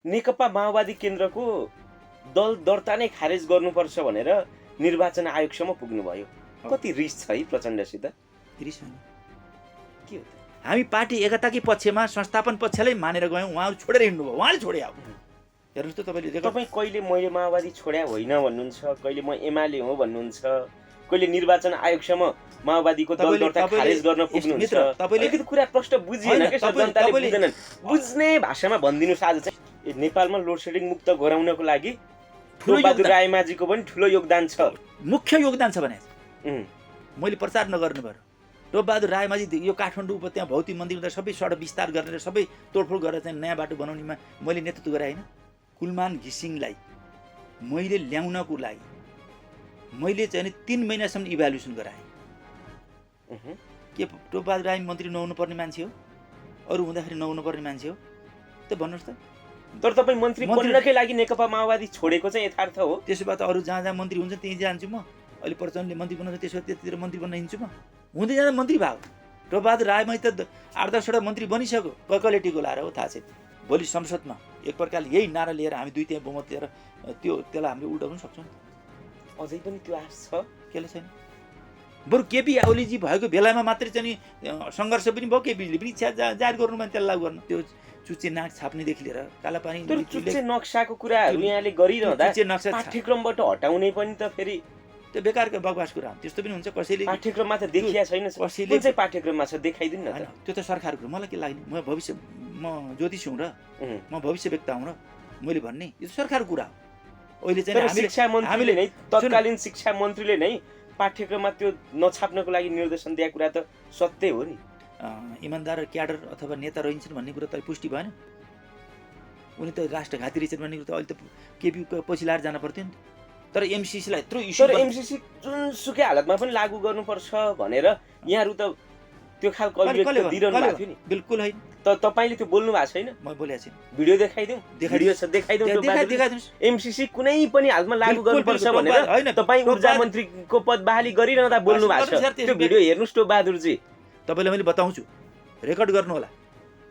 नेकपा माओवादी केन्द्रको दल दर्ता नै खारेज गर्नुपर्छ भनेर निर्वाचन आयोगसम्म पुग्नुभयो। कति रिस छ है प्रचण्डसित? रिस होइन, के हो त? हामी पार्टी एकताकै पक्षमा संस्थापन पक्षलाई मानेर गयौँ, उहाँहरू छोडेर हिँड्नुभयो, उहाँले छोडे अब हेर्नुहोस् त तपाईँले। तपाईँ कहिले मैले माओवादी छोड्या होइन भन्नुहुन्छ, कहिले म एमाले हो भन्नुहुन्छ, कहिले निर्वाचन आयोगसम्म माओवादीको दल दर्ता खारेज गर्न पुग्नुहुन्छ। अलिकति कुरा प्रश्न बुझिएन के सर, जनताले बुझ्दैनन्। बुझ्ने भाषामा भनिदिनुहोस्। आज चाहिँ नेपालमा लोडसेडिङ मुक्त गराउनको लागि टोपबहादुर रायमाझीको पनि ठुलो योगदान छ। मुख्य योगदान छ भने मैले प्रचार नगर्नु पर्यो। टोपबहादुर रायमाझी यो काठमाडौँ उप त्यहाँ भौतिक मन्दिर हुँदा सबै सडक विस्तार गरेर सबै तोडफोड गरेर चाहिँ नयाँ बाटो बनाउनेमा मैले नेतृत्व गरेँ होइन। कुलमान घिसिङलाई मैले ल्याउनको लागि मैले चाहिँ 3 महिनासम्म इभ्यालुएसन गराएँ। के टोपबहादुर राय मन्त्री नहुनुपर्ने मान्छे हो? अरू हुँदाखेरि नहुनुपर्ने मान्छे हो? त भन्नुहोस् त। तर तपाईँ मन्त्री बन्नकै लागि नेकपा माओवादी छोडेको चाहिँ यथार्थ हो। त्यसो भए त अरू जहाँ जहाँ मन्त्री हुन्छ त्यहीँ जान्छु म। अहिले प्रचण्डले मन्त्री बनाउँछ, त्यसो त्यतिर मन्त्री बन्न हिँड्छु म। हुँदै जाँदा मन्त्री भयो। टोपबहादुर रायमाझी त 8-10वटा मन्त्री बनिसक्यो, कसले टिको लाएर हो थाहा छैन। भोलि संसदमा एक प्रकारले यही नारा लिएर हामी 2/3 बहुमत लिएर त्यसलाई हामीले उल्टाउन सक्छौँ। अझै पनि त्यो आश छ? केले छैन? बरु केपी ओलीजी भएको बेलामा मात्रै चाहिँ सङ्घर्ष पनि भयो। केपीले पनि इच्छा जाहेर गर्नु भने त्यसलाई लागू गर्न। त्यो चुच्चे नाक छाप्नेदेखि लिएर कालापानी चुच्चे नक्साको कुराहरू यहाँले गरिरहँदा पाठ्यक्रमबाट हटाउने पनि त फेरि त्यो बेकारको बकवास कुरा हो। त्यस्तो पनि हुन्छ। कसैले पाठ्यक्रममा त देखिया छैन। कसैले चाहिँ पाठ्यक्रममा छ देखाइदिनु न त। त्यो त सरकारको मलाई के लाग्ने, म ज्योतिष हुँ र म भविष्य व्यक्ता हुँ र मैले भन्ने यो सरकारको कुरा हो। अहिले चाहिँ शिक्षा मन्त्रीले नै, तत्कालीन शिक्षा मन्त्रीले नै पाठ्यक्रममा त्यो नछाप्नको लागि निर्देशन दिएको कुरा त सत्य हो नि। इमान्दार क्याडर अथवा नेता रहन्छन् भन्ने कुरा त पुष्टि भएन। उनी त राष्ट्रघाती रहेछन् भन्ने कुरा त अहिले त केपीको पछि लाएर जान पर्थ्यो नि। तर एमसिसीलाई यत्रो इस्यु, तर एमसिसी जुनसुकै हालतमा पनि लागू गर्नुपर्छ भनेर यहाँहरू त त्यो खालको अभिव्यक्ति दिइरहनु भएको थियो नि। बिल्कुल होइन। तपाईले त्यो बोल्नु भएको छैन? म बोलेको छैन। भिडियो देखाइदिउँ? भिडियो छ देखाइदिउँ? एमसिसी कुनै पनि हालतमा लागू गर्नुपर्छ भनेर तपाईँ ऊर्जा मन्त्रीको पद बहाली गरिरहँदा बोल्नु भएको छ। त्यो भिडियो हेर्नुहोस् टोपबहादुरजी। तपाईँलाई मैले बताउँछु, रेकर्ड गर्नु होला,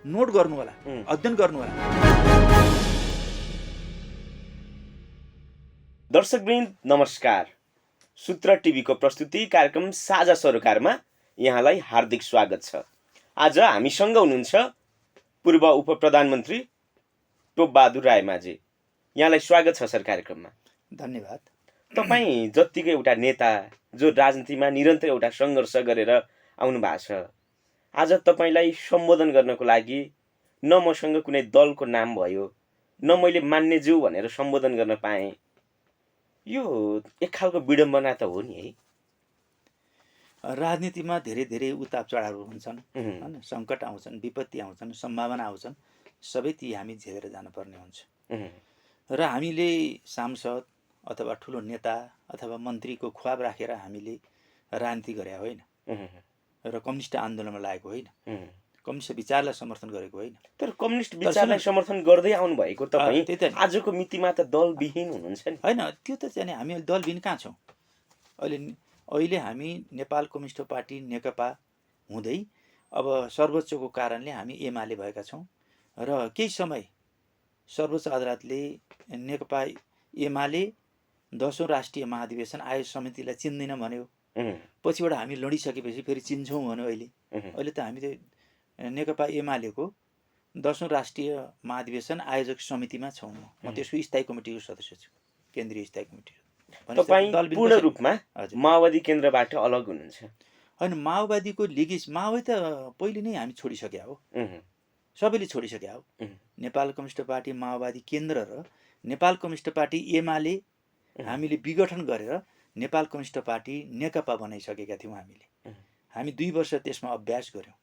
नोट गर्नु होला, अध्ययन गर्नु होला। दर्शकवृन्द नमस्कार। सूत्र टिभीको प्रस्तुति कार्यक्रम साझा सरोकारमा यहाँलाई हार्दिक स्वागत छ। आज हामीसँग हुनुहुन्छ पूर्व उप प्रधानमन्त्री टोपबहादुर रायमाझी। यहाँलाई स्वागत छ सर कार्यक्रममा। धन्यवाद। तपाईँ जत्तिकै एउटा नेता जो राजनीतिमा निरन्तर एउटा सङ्घर्ष गरेर आउनु भएको छ, आज तपाईँलाई सम्बोधन गर्नको लागि न मसँग कुनै दलको नाम भयो, न मैले मान्यज्यू भनेर सम्बोधन गर्न पाएँ। यो एक खालको विडम्बना त हो नि है। राजनीतिमा धेरै धेरै उताप चढावहरू हुन्छन् हैन, सङ्कट आउँछन्, विपत्ति आउँछन्, सम्भावना आउँछन्, सबै ती हामी झेलेर जानुपर्ने हुन्छ। र हामीले सांसद अथवा ठुलो नेता अथवा मन्त्रीको ख्वाब राखेर हामीले राजनीति गरे होइन र कम्युनिस्ट आन्दोलनमा लागेको होइन, कम्युनिस्ट विचारलाई समर्थन गरेको होइन। तर कम्युनिस्ट विचारलाई समर्थन गर्दै आउनु भएको तपाईँ आजको मितिमा त दलविहीन हुनुहुन्छ नि। होइन, त्यो त चाहिँ हामी दलविहीन कहाँ छौँ? अहिले हामी नेपाल कम्युनिस्ट पार्टी नेकपा हुँदै अब सर्वोच्चको कारणले हामी एमाले भएका छौँ। र केही समय सर्वोच्च अदालतले नेकपा एमाले 10औं राष्ट्रिय महाधिवेशन आयोग समितिलाई चिन्दैन भन्यो। पछिबाट हामी लडिसकेपछि फेरि चिन्छौँ भन्यो। अहिले त हामी नेकपा एमालेको 10औं राष्ट्रिय महाधिवेशन आयोजक समितिमा छौँ। म त्यसको स्थायी कमिटीको सदस्य छु, केन्द्रीय स्थायी कमिटी। तपाईँ पूर्ण रूपमा माओवादी केन्द्रबाट अलग हुनुहुन्छ? होइन, माओवादीको लिगेज माओवादी त पहिले नै हामी छोडिसक्या हो, सबैले छोडिसक्या हो। नेपाल कम्युनिस्ट पार्टी माओवादी केन्द्र र नेपाल कम्युनिस्ट पार्टी एमाले हामीले विघटन गरेर नेपाल कम्युनिस्ट पार्टी नेकपा बनाइसकेका थियौँ। हामी 2 वर्ष त्यसमा अभ्यास गऱ्यौँ।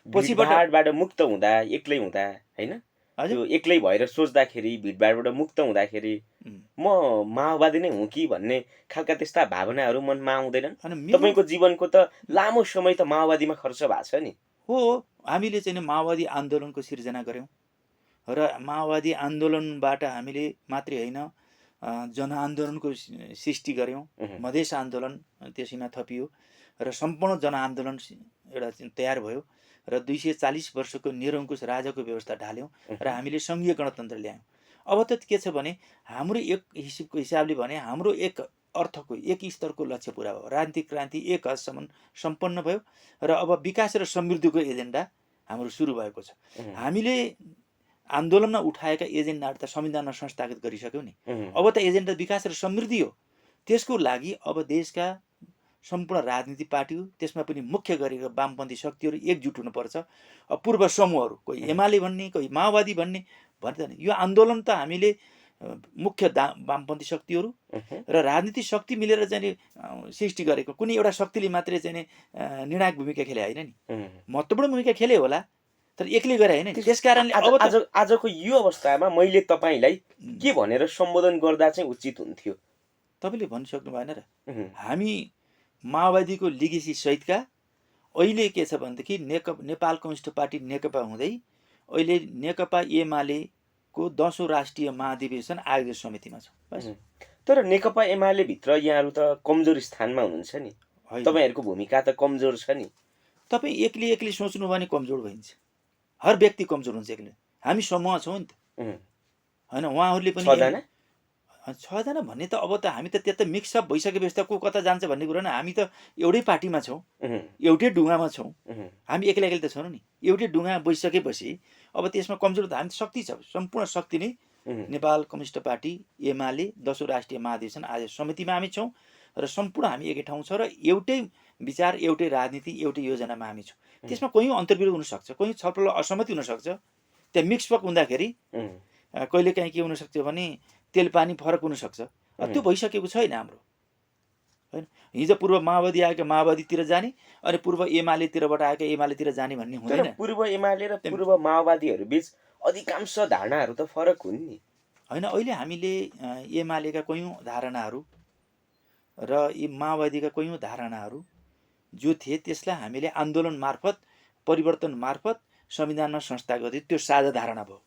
भिडभाडबाट मुक्त हुँदा, एक्लै हुँदा होइन, त्यो एक्लै भएर सोच्दाखेरि, भिडभाडबाट मुक्त हुँदाखेरि म माओवादी नै हुँ कि भन्ने खालका त्यस्ता भावनाहरू मनमा आउँदैनन्? तपाईँको जीवनको त लामो समय त माओवादीमा खर्च भएको छ नि। हो, हामीले चाहिँ माओवादी आन्दोलनको सिर्जना गऱ्यौँ र माओवादी आन्दोलनबाट हामीले मात्रै होइन जनआन्दोलनको सृष्टि गऱ्यौँ। मधेस आन्दोलन त्यसैमा थपियो र सम्पूर्ण जनआन्दोलन एउटा तयार भयो र 240 वर्षको निरङ्कुश राजाको व्यवस्था ढाल्यौँ र हामीले सङ्घीय गणतन्त्र ल्यायौँ। अब त के छ भने हाम्रो एक हिसाबले भने हाम्रो एक अर्थको एक स्तरको लक्ष्य पुरा भयो, राजनीतिक क्रान्ति एक हदसम्म सम्पन्न भयो र अब विकास र समृद्धिको एजेन्डा हाम्रो सुरु भएको छ। हामीले आन्दोलनमा उठाएका एजेन्डाहरू त संविधानमा संस्थागत गरिसक्यौँ नि। अब त एजेन्डा विकास र समृद्धि हो। त्यसको लागि अब देशका सम्पूर्ण राजनीतिक पार्टी त्यसमा पनि मुख्य गरेका वामपन्थी शक्तिहरू एकजुट हुनुपर्छ। पूर्व समूहहरू कोही एमाले भन्ने कोही माओवादी भन्ने भन्दैन। यो आन्दोलन त हामीले मुख्य वामपन्थी शक्तिहरू र राजनीतिक शक्ति मिलेर चाहिँ सृष्टि गरेको, कुनै एउटा शक्तिले मात्रै चाहिँ निर्णायक भूमिका खेले होइन नि, महत्त्वपूर्ण भूमिका खेले होला तर एक्लै गरे होइन। त्यस कारणले आजको यो अवस्थामा मैले तपाईँलाई के भनेर सम्बोधन गर्दा चाहिँ उचित हुन्थ्यो? तपाईँले भनिसक्नु भएन र, हामी माओवादीको लिगेसी सहितका अहिले के छ भनेदेखि नेपाल कम्युनिस्ट पार्टी नेकपा हुँदै अहिले नेकपा एमालेको 10औं राष्ट्रिय महाधिवेशन आयोजक समितिमा छ। तर नेकपा एमाले भित्र यहाँहरू त कमजोर स्थानमा हुनुहुन्छ नि, तपाईँहरूको भूमिका त कमजोर छ नि। तपाईँ एक्लै सोच्नु भने कमजोर भइन्छ, हर व्यक्ति कमजोर हुन्छ एक्लै। हामी समूह छौँ नि त होइन, उहाँहरूले पनि 6जना भन्ने त अब त हामी त त्यता मिक्सअप भइसकेपछि त को कता जान्छ भन्ने कुरा नै। हामी त एउटै पार्टीमा छौँ, एउटै ढुङ्गामा छौँ, हामी एक्लै त छौँ नि। एउटै ढुङ्गा बसिसकेपछि अब त्यसमा कमजोर त हामी शक्ति छ, सम्पूर्ण शक्ति नै नेपाल कम्युनिस्ट पार्टी एमाले 10औं राष्ट्रिय महाधिवेशन आयोजक समितिमा हामी छौँ र सम्पूर्ण हामी एकै ठाउँ छ र एउटै विचार एउटै राजनीति एउटै योजनामा हामी छौँ। त्यसमा कोही अन्तर्विरोध हुनसक्छ, कोही छलफल असहमति हुनसक्छ। त्यहाँ मिक्सअप हुँदाखेरि कहिले काहीँ के हुनसक्छ भने तेल पानी फरक हुनसक्छ। त्यो भइसकेको छैन हाम्रो होइन। हिजो पूर्व माओवादी आएका माओवादीतिर जाने अनि पूर्व एमालेतिरबाट आएका एमालेतिर जाने भन्ने हुँदैन। पूर्व एमाले र पूर्व माओवादीहरू बीच अधिकांश धारणाहरू त फरक हुन् नि होइन। अहिले हामीले एमालेका कयौँ धारणाहरू र माओवादीका कयौँ धारणाहरू जो थिए त्यसलाई हामीले आन्दोलन मार्फत परिवर्तन मार्फत संविधानमा संस्था गर्दै त्यो साझा धारणा भयो,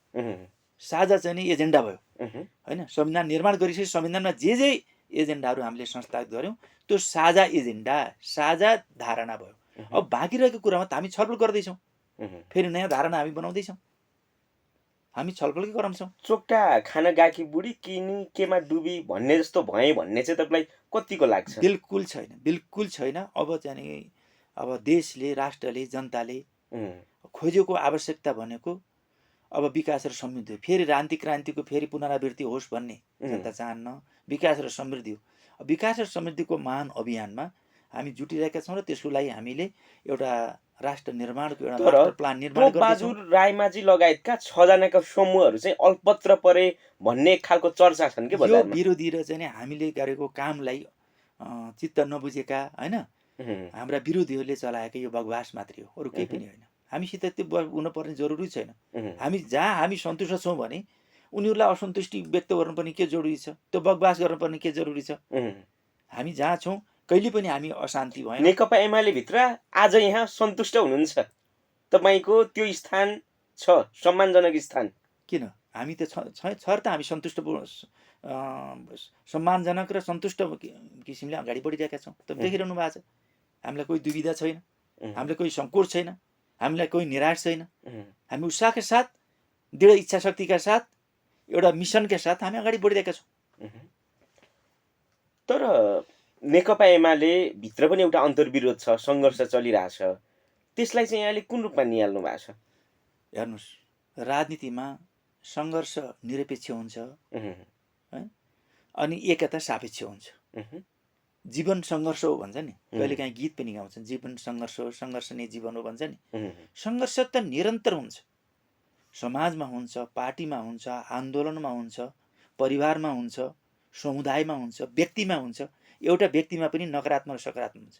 साझा चाहिँ नि एजेन्डा भयो होइन। संविधान निर्माण गरिसकेपछि संविधानमा जे एजेन्डाहरू हामीले संस्थागत गऱ्यौँ त्यो साझा एजेन्डा साझा धारणा भयो। अब बाँकी रहेको कुरामा त हामी छलफल गर्दैछौँ, फेरि नयाँ धारणा हामी बनाउँदैछौँ, हामी छलफलकै क्रमछौँ। चोक्टा खान गएकी बुढी किनी केमा डुबी भन्ने जस्तो भए भन्ने चाहिँ तपाईँलाई कतिको लाग्छ? बिल्कुल छैन, बिल्कुल छैन। अब चाहिँ अब देशले राष्ट्रले जनताले खोजेको आवश्यकता भनेको अब विकास र समृद्धि, फेरि राजनीतिक क्रान्तिको फेरि पुनरावृत्ति होस् भन्ने जनता चाहन्न। विकास र समृद्धि हो। विकास र समृद्धिको महान अभियानमा हामी जुटिरहेका छौँ र त्यसको लागि हामीले एउटा राष्ट्र निर्माणको एउटा मास्टर प्लान निर्माण गर्दैछौँ। बहादुर रायमाझी लगायतका 6जनाका समूहहरू चाहिँ अल्पत्र परे भन्ने खालको चर्चा छन् के बजारमा? यो विरोधी र चाहिँ हामीले गरेको कामलाई चित्त नबुझेका होइन हाम्रा विरोधीहरूले चलाएका यो बकवास मात्रै हो, अरू केही पनि होइन। हामीसित त्यो हुनुपर्ने जरुरी छैन। हामी जहाँ हामी सन्तुष्ट छौँ भने उनीहरूलाई असन्तुष्टि व्यक्त गर्नुपर्ने के जरुरी छ? त्यो बकवास गर्नुपर्ने के जरुरी छ? हामी जहाँ छौँ कहिले पनि हामी अशान्ति भएन। नेकपा एमाले भित्र आज यहाँ सन्तुष्ट हुनुहुन्छ? तपाईँको त्यो स्थान छ, सम्मानजनक स्थान? किन हामी त छ त हामी सन्तुष्ट सम्मानजनक र सन्तुष्ट किसिमले अगाडि बढिरहेका छौँ। त देखिरहनु भएको छ। हामीलाई कोही दुविधा छैन, हामीलाई कोही सङ्कोच छैन, हामीलाई कोही निराश छैन। हामी उत्साहका साथ दृढ इच्छा शक्तिका साथ एउटा मिसनका साथ हामी अगाडि बढिरहेका छौँ। तर नेकपा एमाले भित्र पनि एउटा अन्तर्विरोध छ, सङ्घर्ष चलिरहेछ। त्यसलाई चाहिँ यहाँले कुन रूपमा निहाल्नु भएको छ? हेर्नुहोस्, राजनीतिमा सङ्घर्ष निरपेक्ष हुन्छ अनि एकता सापेक्ष हुन्छ। जीवन सङ्घर्ष हो भन्छ नि, कहिले काहीँ गीत पनि गाउँछन्, जीवन सङ्घर्ष हो, सङ्घर्ष नै जीवन हो भन्छ नि। सङ्घर्ष त निरन्तर हुन्छ, समाजमा हुन्छ, पार्टीमा हुन्छ, आन्दोलनमा हुन्छ, परिवारमा हुन्छ, समुदायमा हुन्छ, व्यक्तिमा हुन्छ। एउटा व्यक्तिमा पनि नकारात्मक र सकारात्मक हुन्छ,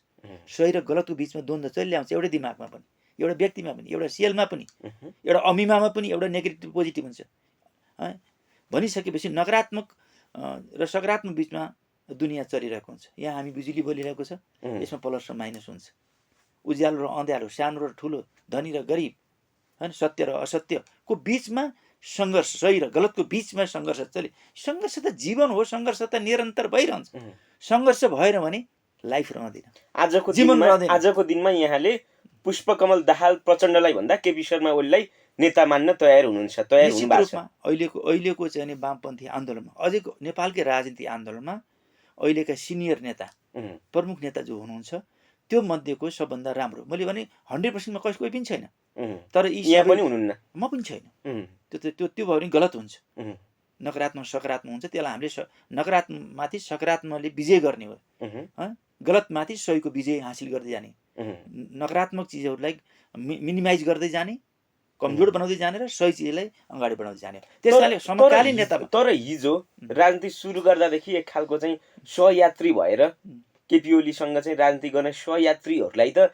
सही र गलतको बिचमा द्वन्द्व चलिआउँछ। एउटै दिमागमा पनि, एउटा व्यक्तिमा पनि, एउटा सेलमा पनि, एउटा अमिमामा पनि एउटा नेगेटिभ पोजिटिभ हुन्छ। भनिसकेपछि नकारात्मक र सकारात्मक बिचमा दुनियाँ चलिरहेको हुन्छ। यहाँ हामी बिजुली बोलिरहेको छ, यसमा प्लस र माइनस हुन्छ, उज्यालो र अँध्यारो, सानो र ठुलो, धनी र गरिब होइन, सत्य र असत्यको बिचमा सङ्घर्ष, सही र गलतको बिचमा सङ्घर्ष चले। सङ्घर्ष त जीवन हो, सङ्घर्ष त निरन्तर भइरहन्छ। सङ्घर्ष भएन भने लाइफ रहँदैन, आजको दिनमा यहाँले पुष्पकमल दाहाल प्रचण्डलाई भन्दा केपी शर्मा ओलीलाई नेता मान्न तयार हुनुहुन्छ, तयार निश्चित हुनुभएको छ। रूपमा अहिलेको चाहिँ नि वामपन्थी आन्दोलनमा अझै नेपालकै राजनीति आन्दोलनमा अहिलेका सिनियर नेता प्रमुख नेता जो हुनुहुन्छ त्यो मध्येको सबभन्दा राम्रो मैले भने 100%मा कोही पनि छैन, तर यी यहाँ सबै पनि हुनुहुन्न। म पनि छैन। त्यो भयो भने गलत हुन्छ। नकारात्मक सकारात्मक हुन्छ, त्यसलाई हामीले नकारात्मकमाथि सकारात्मकले विजय गर्ने हो, गलतमाथि सहीको विजय हासिल गर्दै जाने, नकारात्मक चिजहरूलाई मिनिमाइज गर्दै जाने, कमजोर बनाउँदै जाने र सही चिजलाई अगाडि बढाउँदै जाने। त्यसकारणले समकालीन नेतामा तर हिजो राजनीति सुरु गर्दादेखि एक खालको चाहिँ सहयात्री भएर केपी ओलीसँग चाहिँ राजनीति गर्ने सहयात्रीहरूलाई त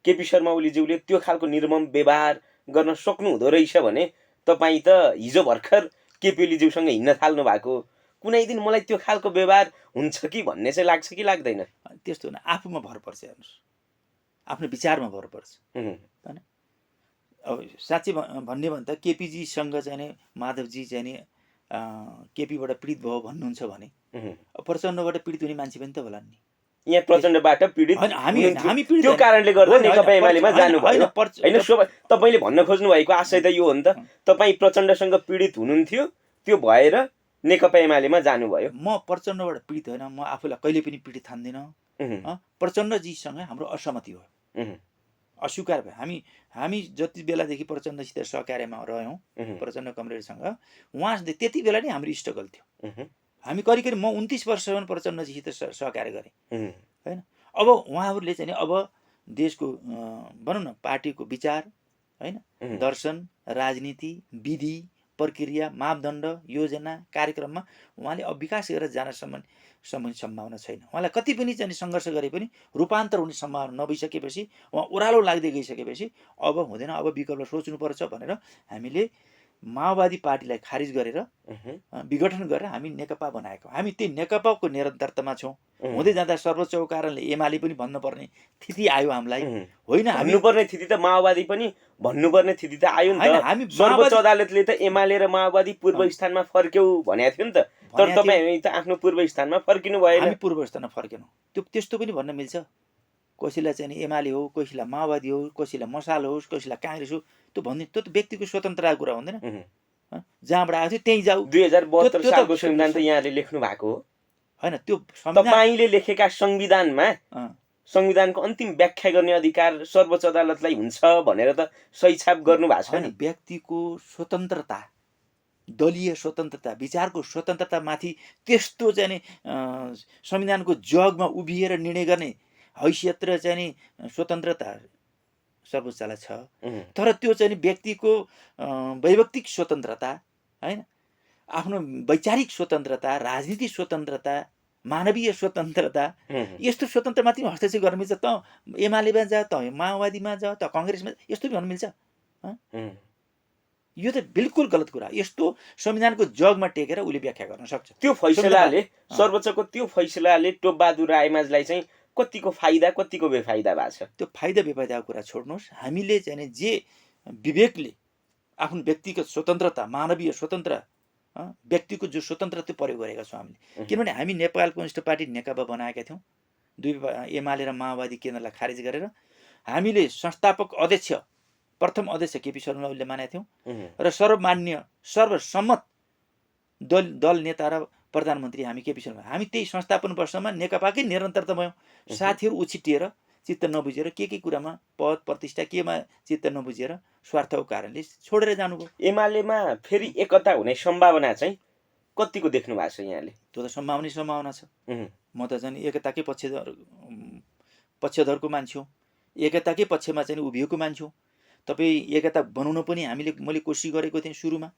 केपी शर्मा ओलीज्यूले त्यो खालको निर्मम व्यवहार गर्न सक्नु हुँदो रहेछ भने तपाईँ त हिजो भर्खर केपी ओलीज्यूसँग हिँड्न थाल्नु भएको, कुनै दिन मलाई त्यो खालको व्यवहार हुन्छ कि भन्ने चाहिँ लाग्छ कि लाग्दैन? त्यस्तो होइन, आफूमा भर पर्छ, हेर्नुहोस्, आफ्नो विचारमा भर पर्छ होइन। अब साँच्चै भन्ने भने त केपीजीसँग चाहिँ नि माधवजी चाहिँ नि केपीबाट पीडित भयो भन्नुहुन्छ भने प्रचण्डबाट पीडित हुने मान्छे पनि त होला नि। यहाँ प्रचण्डबाट पीडित हामी पीडित त्यो कारणले गर्दा नेकपा एमालेमा जानुभयो होइन? तपाईँले भन्न खोज्नु भएको आशय त यो हो नि त, तपाईँ प्रचण्डसँग पीडित हुनुहुन्थ्यो, त्यो भएर नेकपा एमालेमा जानुभयो। म प्रचण्डबाट पीडित होइन, म आफूलाई कहिले पनि पीडित ठान्दिनँ। प्रचण्डजीसँग हाम्रो असहमति हो, अस्वीकार भयो। हामी जति बेलादेखि प्रचण्डसित सहकार्यमा रह्यौँ, प्रचण्ड कमरेडसँग, उहाँले त्यति बेला नै हाम्रो इष्टगल थियो। हामी करिब म 29 वर्षसम्म प्रचण्डजीसित सहकार्य गरेँ होइन। अब उहाँहरूले चाहिँ अब देशको भनौँ न पार्टीको विचार होइन, दर्शन, राजनीति, विधि, प्रक्रिया, मापदण्ड, योजना, कार्यक्रममा उहाँले अब विकास गरेर जानसम्म सम्भावना छैन। उहाँलाई कति पनि चाहिँ सङ्घर्ष गरे पनि रूपान्तर हुने सम्भावना नभइसकेपछि, उहाँ ओह्रालो लाग्दै गइसकेपछि अब हुँदैन, अब विकल्प सोच्नुपर्छ भनेर हामीले माओवादी पार्टीलाई खारिज गरेर विघटन गरेर हामी नेकपा बनाएको। हामी त्यही नेकपाको निरन्तरतामा छौँ। हुँदै जाँदा सर्वोच्चको कारणले एमाले पनि भन्नुपर्ने स्थिति आयो हामीलाई होइन। भन्नुपर्ने स्थिति त माओवादी पनि भन्नुपर्ने स्थिति त आयो नि त। हामी सर्वोच्च अदालतले त एमाले र माओवादी पूर्व स्थानमा फर्क्यौ भनेको थियो नि त, तर तपाईँ त आफ्नो पूर्व स्थानमा फर्किनु भएन। हामी पूर्व स्थानमा फर्केनौँ। त्यो त्यस्तो पनि भन्न मिल्छ, कसैलाई चाहिँ एमाले हो, कसैलाई माओवादी हो, कसैलाई मसाल होस्, कसैलाई काङ्ग्रेस हो, त्यो भन्ने त्यो त व्यक्तिको स्वतन्त्रताको कुरा हुँदैन। जहाँबाट आएको थियो त्यहीँ जाऊ। 2072 सालको संविधान त यहाँले लेख्नु भएको हो होइन? त्यो तपाईँले लेखेका संविधानमा संविधानको अन्तिम व्याख्या गर्ने अधिकार सर्वोच्च अदालतलाई हुन्छ भनेर त सही छाप गर्नु भएको छ नि। व्यक्तिको स्वतन्त्रता, दलीय स्वतन्त्रता, विचारको स्वतन्त्रतामाथि त्यस्तो चाहिँ नि संविधानको जगमा उभिएर निर्णय गर्ने हैसियत र चाहिँ नि स्वतन्त्रता सर्वोच्चलाई छ। तर त्यो चाहिँ नि व्यक्तिको वैयक्तिक स्वतन्त्रता होइन, आफ्नो वैचारिक स्वतन्त्रता, राजनीतिक स्वतन्त्रता, मानवीय स्वतन्त्रता, यस्तो स्वतन्त्रमाथि हस्तक्षेप गर्न मिल्छ? त एमालेमा जा, त माओवादीमा जा, त कङ्ग्रेसमा, यस्तो पनि भन्नु मिल्छ? यो त बिल्कुल गलत कुरा। यस्तो संविधानको जगमा टेकेर उसले व्याख्या गर्न सक्छ। त्यो फैसलाले, सर्वोच्चको त्यो फैसलाले टोपबहादुर रायमाझलाई चाहिँ कतिको फाइदा कतिको बेफाइदा भएको छ? त्यो फाइदा बेफाइदाको कुरा छोड्नुहोस्, हामीले चाहिँ जे विवेकले आफ्नो व्यक्तिगत स्वतन्त्रता, मानवीय स्वतन्त्र, व्यक्तिको जो स्वतन्त्र त्यो प्रयोग गरेका छौँ हामीले। किनभने हामी नेपाल कम्युनिस्ट पार्टी नेकपा बनाएका थियौँ, एमाले र माओवादी केन्द्रलाई खारिज गरेर। हामीले संस्थापक अध्यक्ष, प्रथम अध्यक्ष केपी शर्मा ओलीले मानेका थियौँ र सर्वमान्य सर्वसम्मत दल नेता र प्रधानमन्त्री हामी केपी शर्मा। हामी त्यही संस्थापन वर्षमा नेकपाकै निरन्तरता भयौँ। साथीहरू उछिटिएर चित्त नबुझेर के कुरामा पद प्रतिष्ठा केमा चित्त नबुझेर स्वार्थको कारणले छोडेर जानुभयो। एमालेमा फेरि एकता हुने सम्भावना चाहिँ कतिको देख्नु भएको छ यहाँले? त्यो त सम्भावना छ। म त चाहिँ एकताकै पक्षधरको मान्छे हो, एकताकै पक्षमा चाहिँ उभिएको मान्छे हो। तपाईँ एकता बनाउन पनि मैले कोसिस गरेको थिएँ सुरुमा,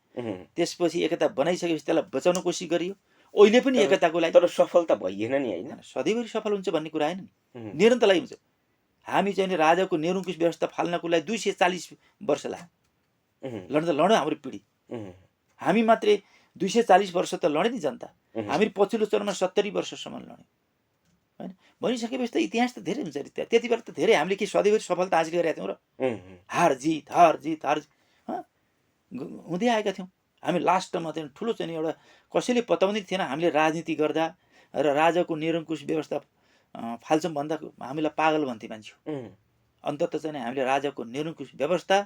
त्यसपछि एकता बनाइसकेपछि त्यसलाई बचाउन कोसिस गरियो। अहिले पनि एकताको लागि, तर सफल त भइएन नि होइन? सधैँभरि सफल हुन्छ भन्ने कुरा होइन नि, निरन्तर लागि हुन्छ। हामी चाहिँ राजाको निरङ्कुश व्यवस्था फाल्नको लागि 240 वर्ष लाग्यो। लड्यौँ हाम्रो पिँढी, हामी मात्रै 240 वर्ष त लडे नि जनता। हामी पछिल्लो चरणमा 70 वर्षसम्म लड्यौँ होइन। भनिसकेपछि त इतिहास त धेरै हुन्छ नि। त्यति बेला त धेरै हामीले के सधैँभरि सफलता हासिल गरेका थियौँ र हार जित हुँदै आएका थियौँ। हामी लास्टमा चाहिँ ठुलो चाहिँ एउटा कसैले पताउँदै थिएन हामीले राजनीति गर्दा र राजाको निरङ्कुश व्यवस्था फाल्छौँ भन्दा हामीलाई पागल भन्थे मान्छे। अन्तत चाहिँ हामीले राजाको निरङ्कुश व्यवस्था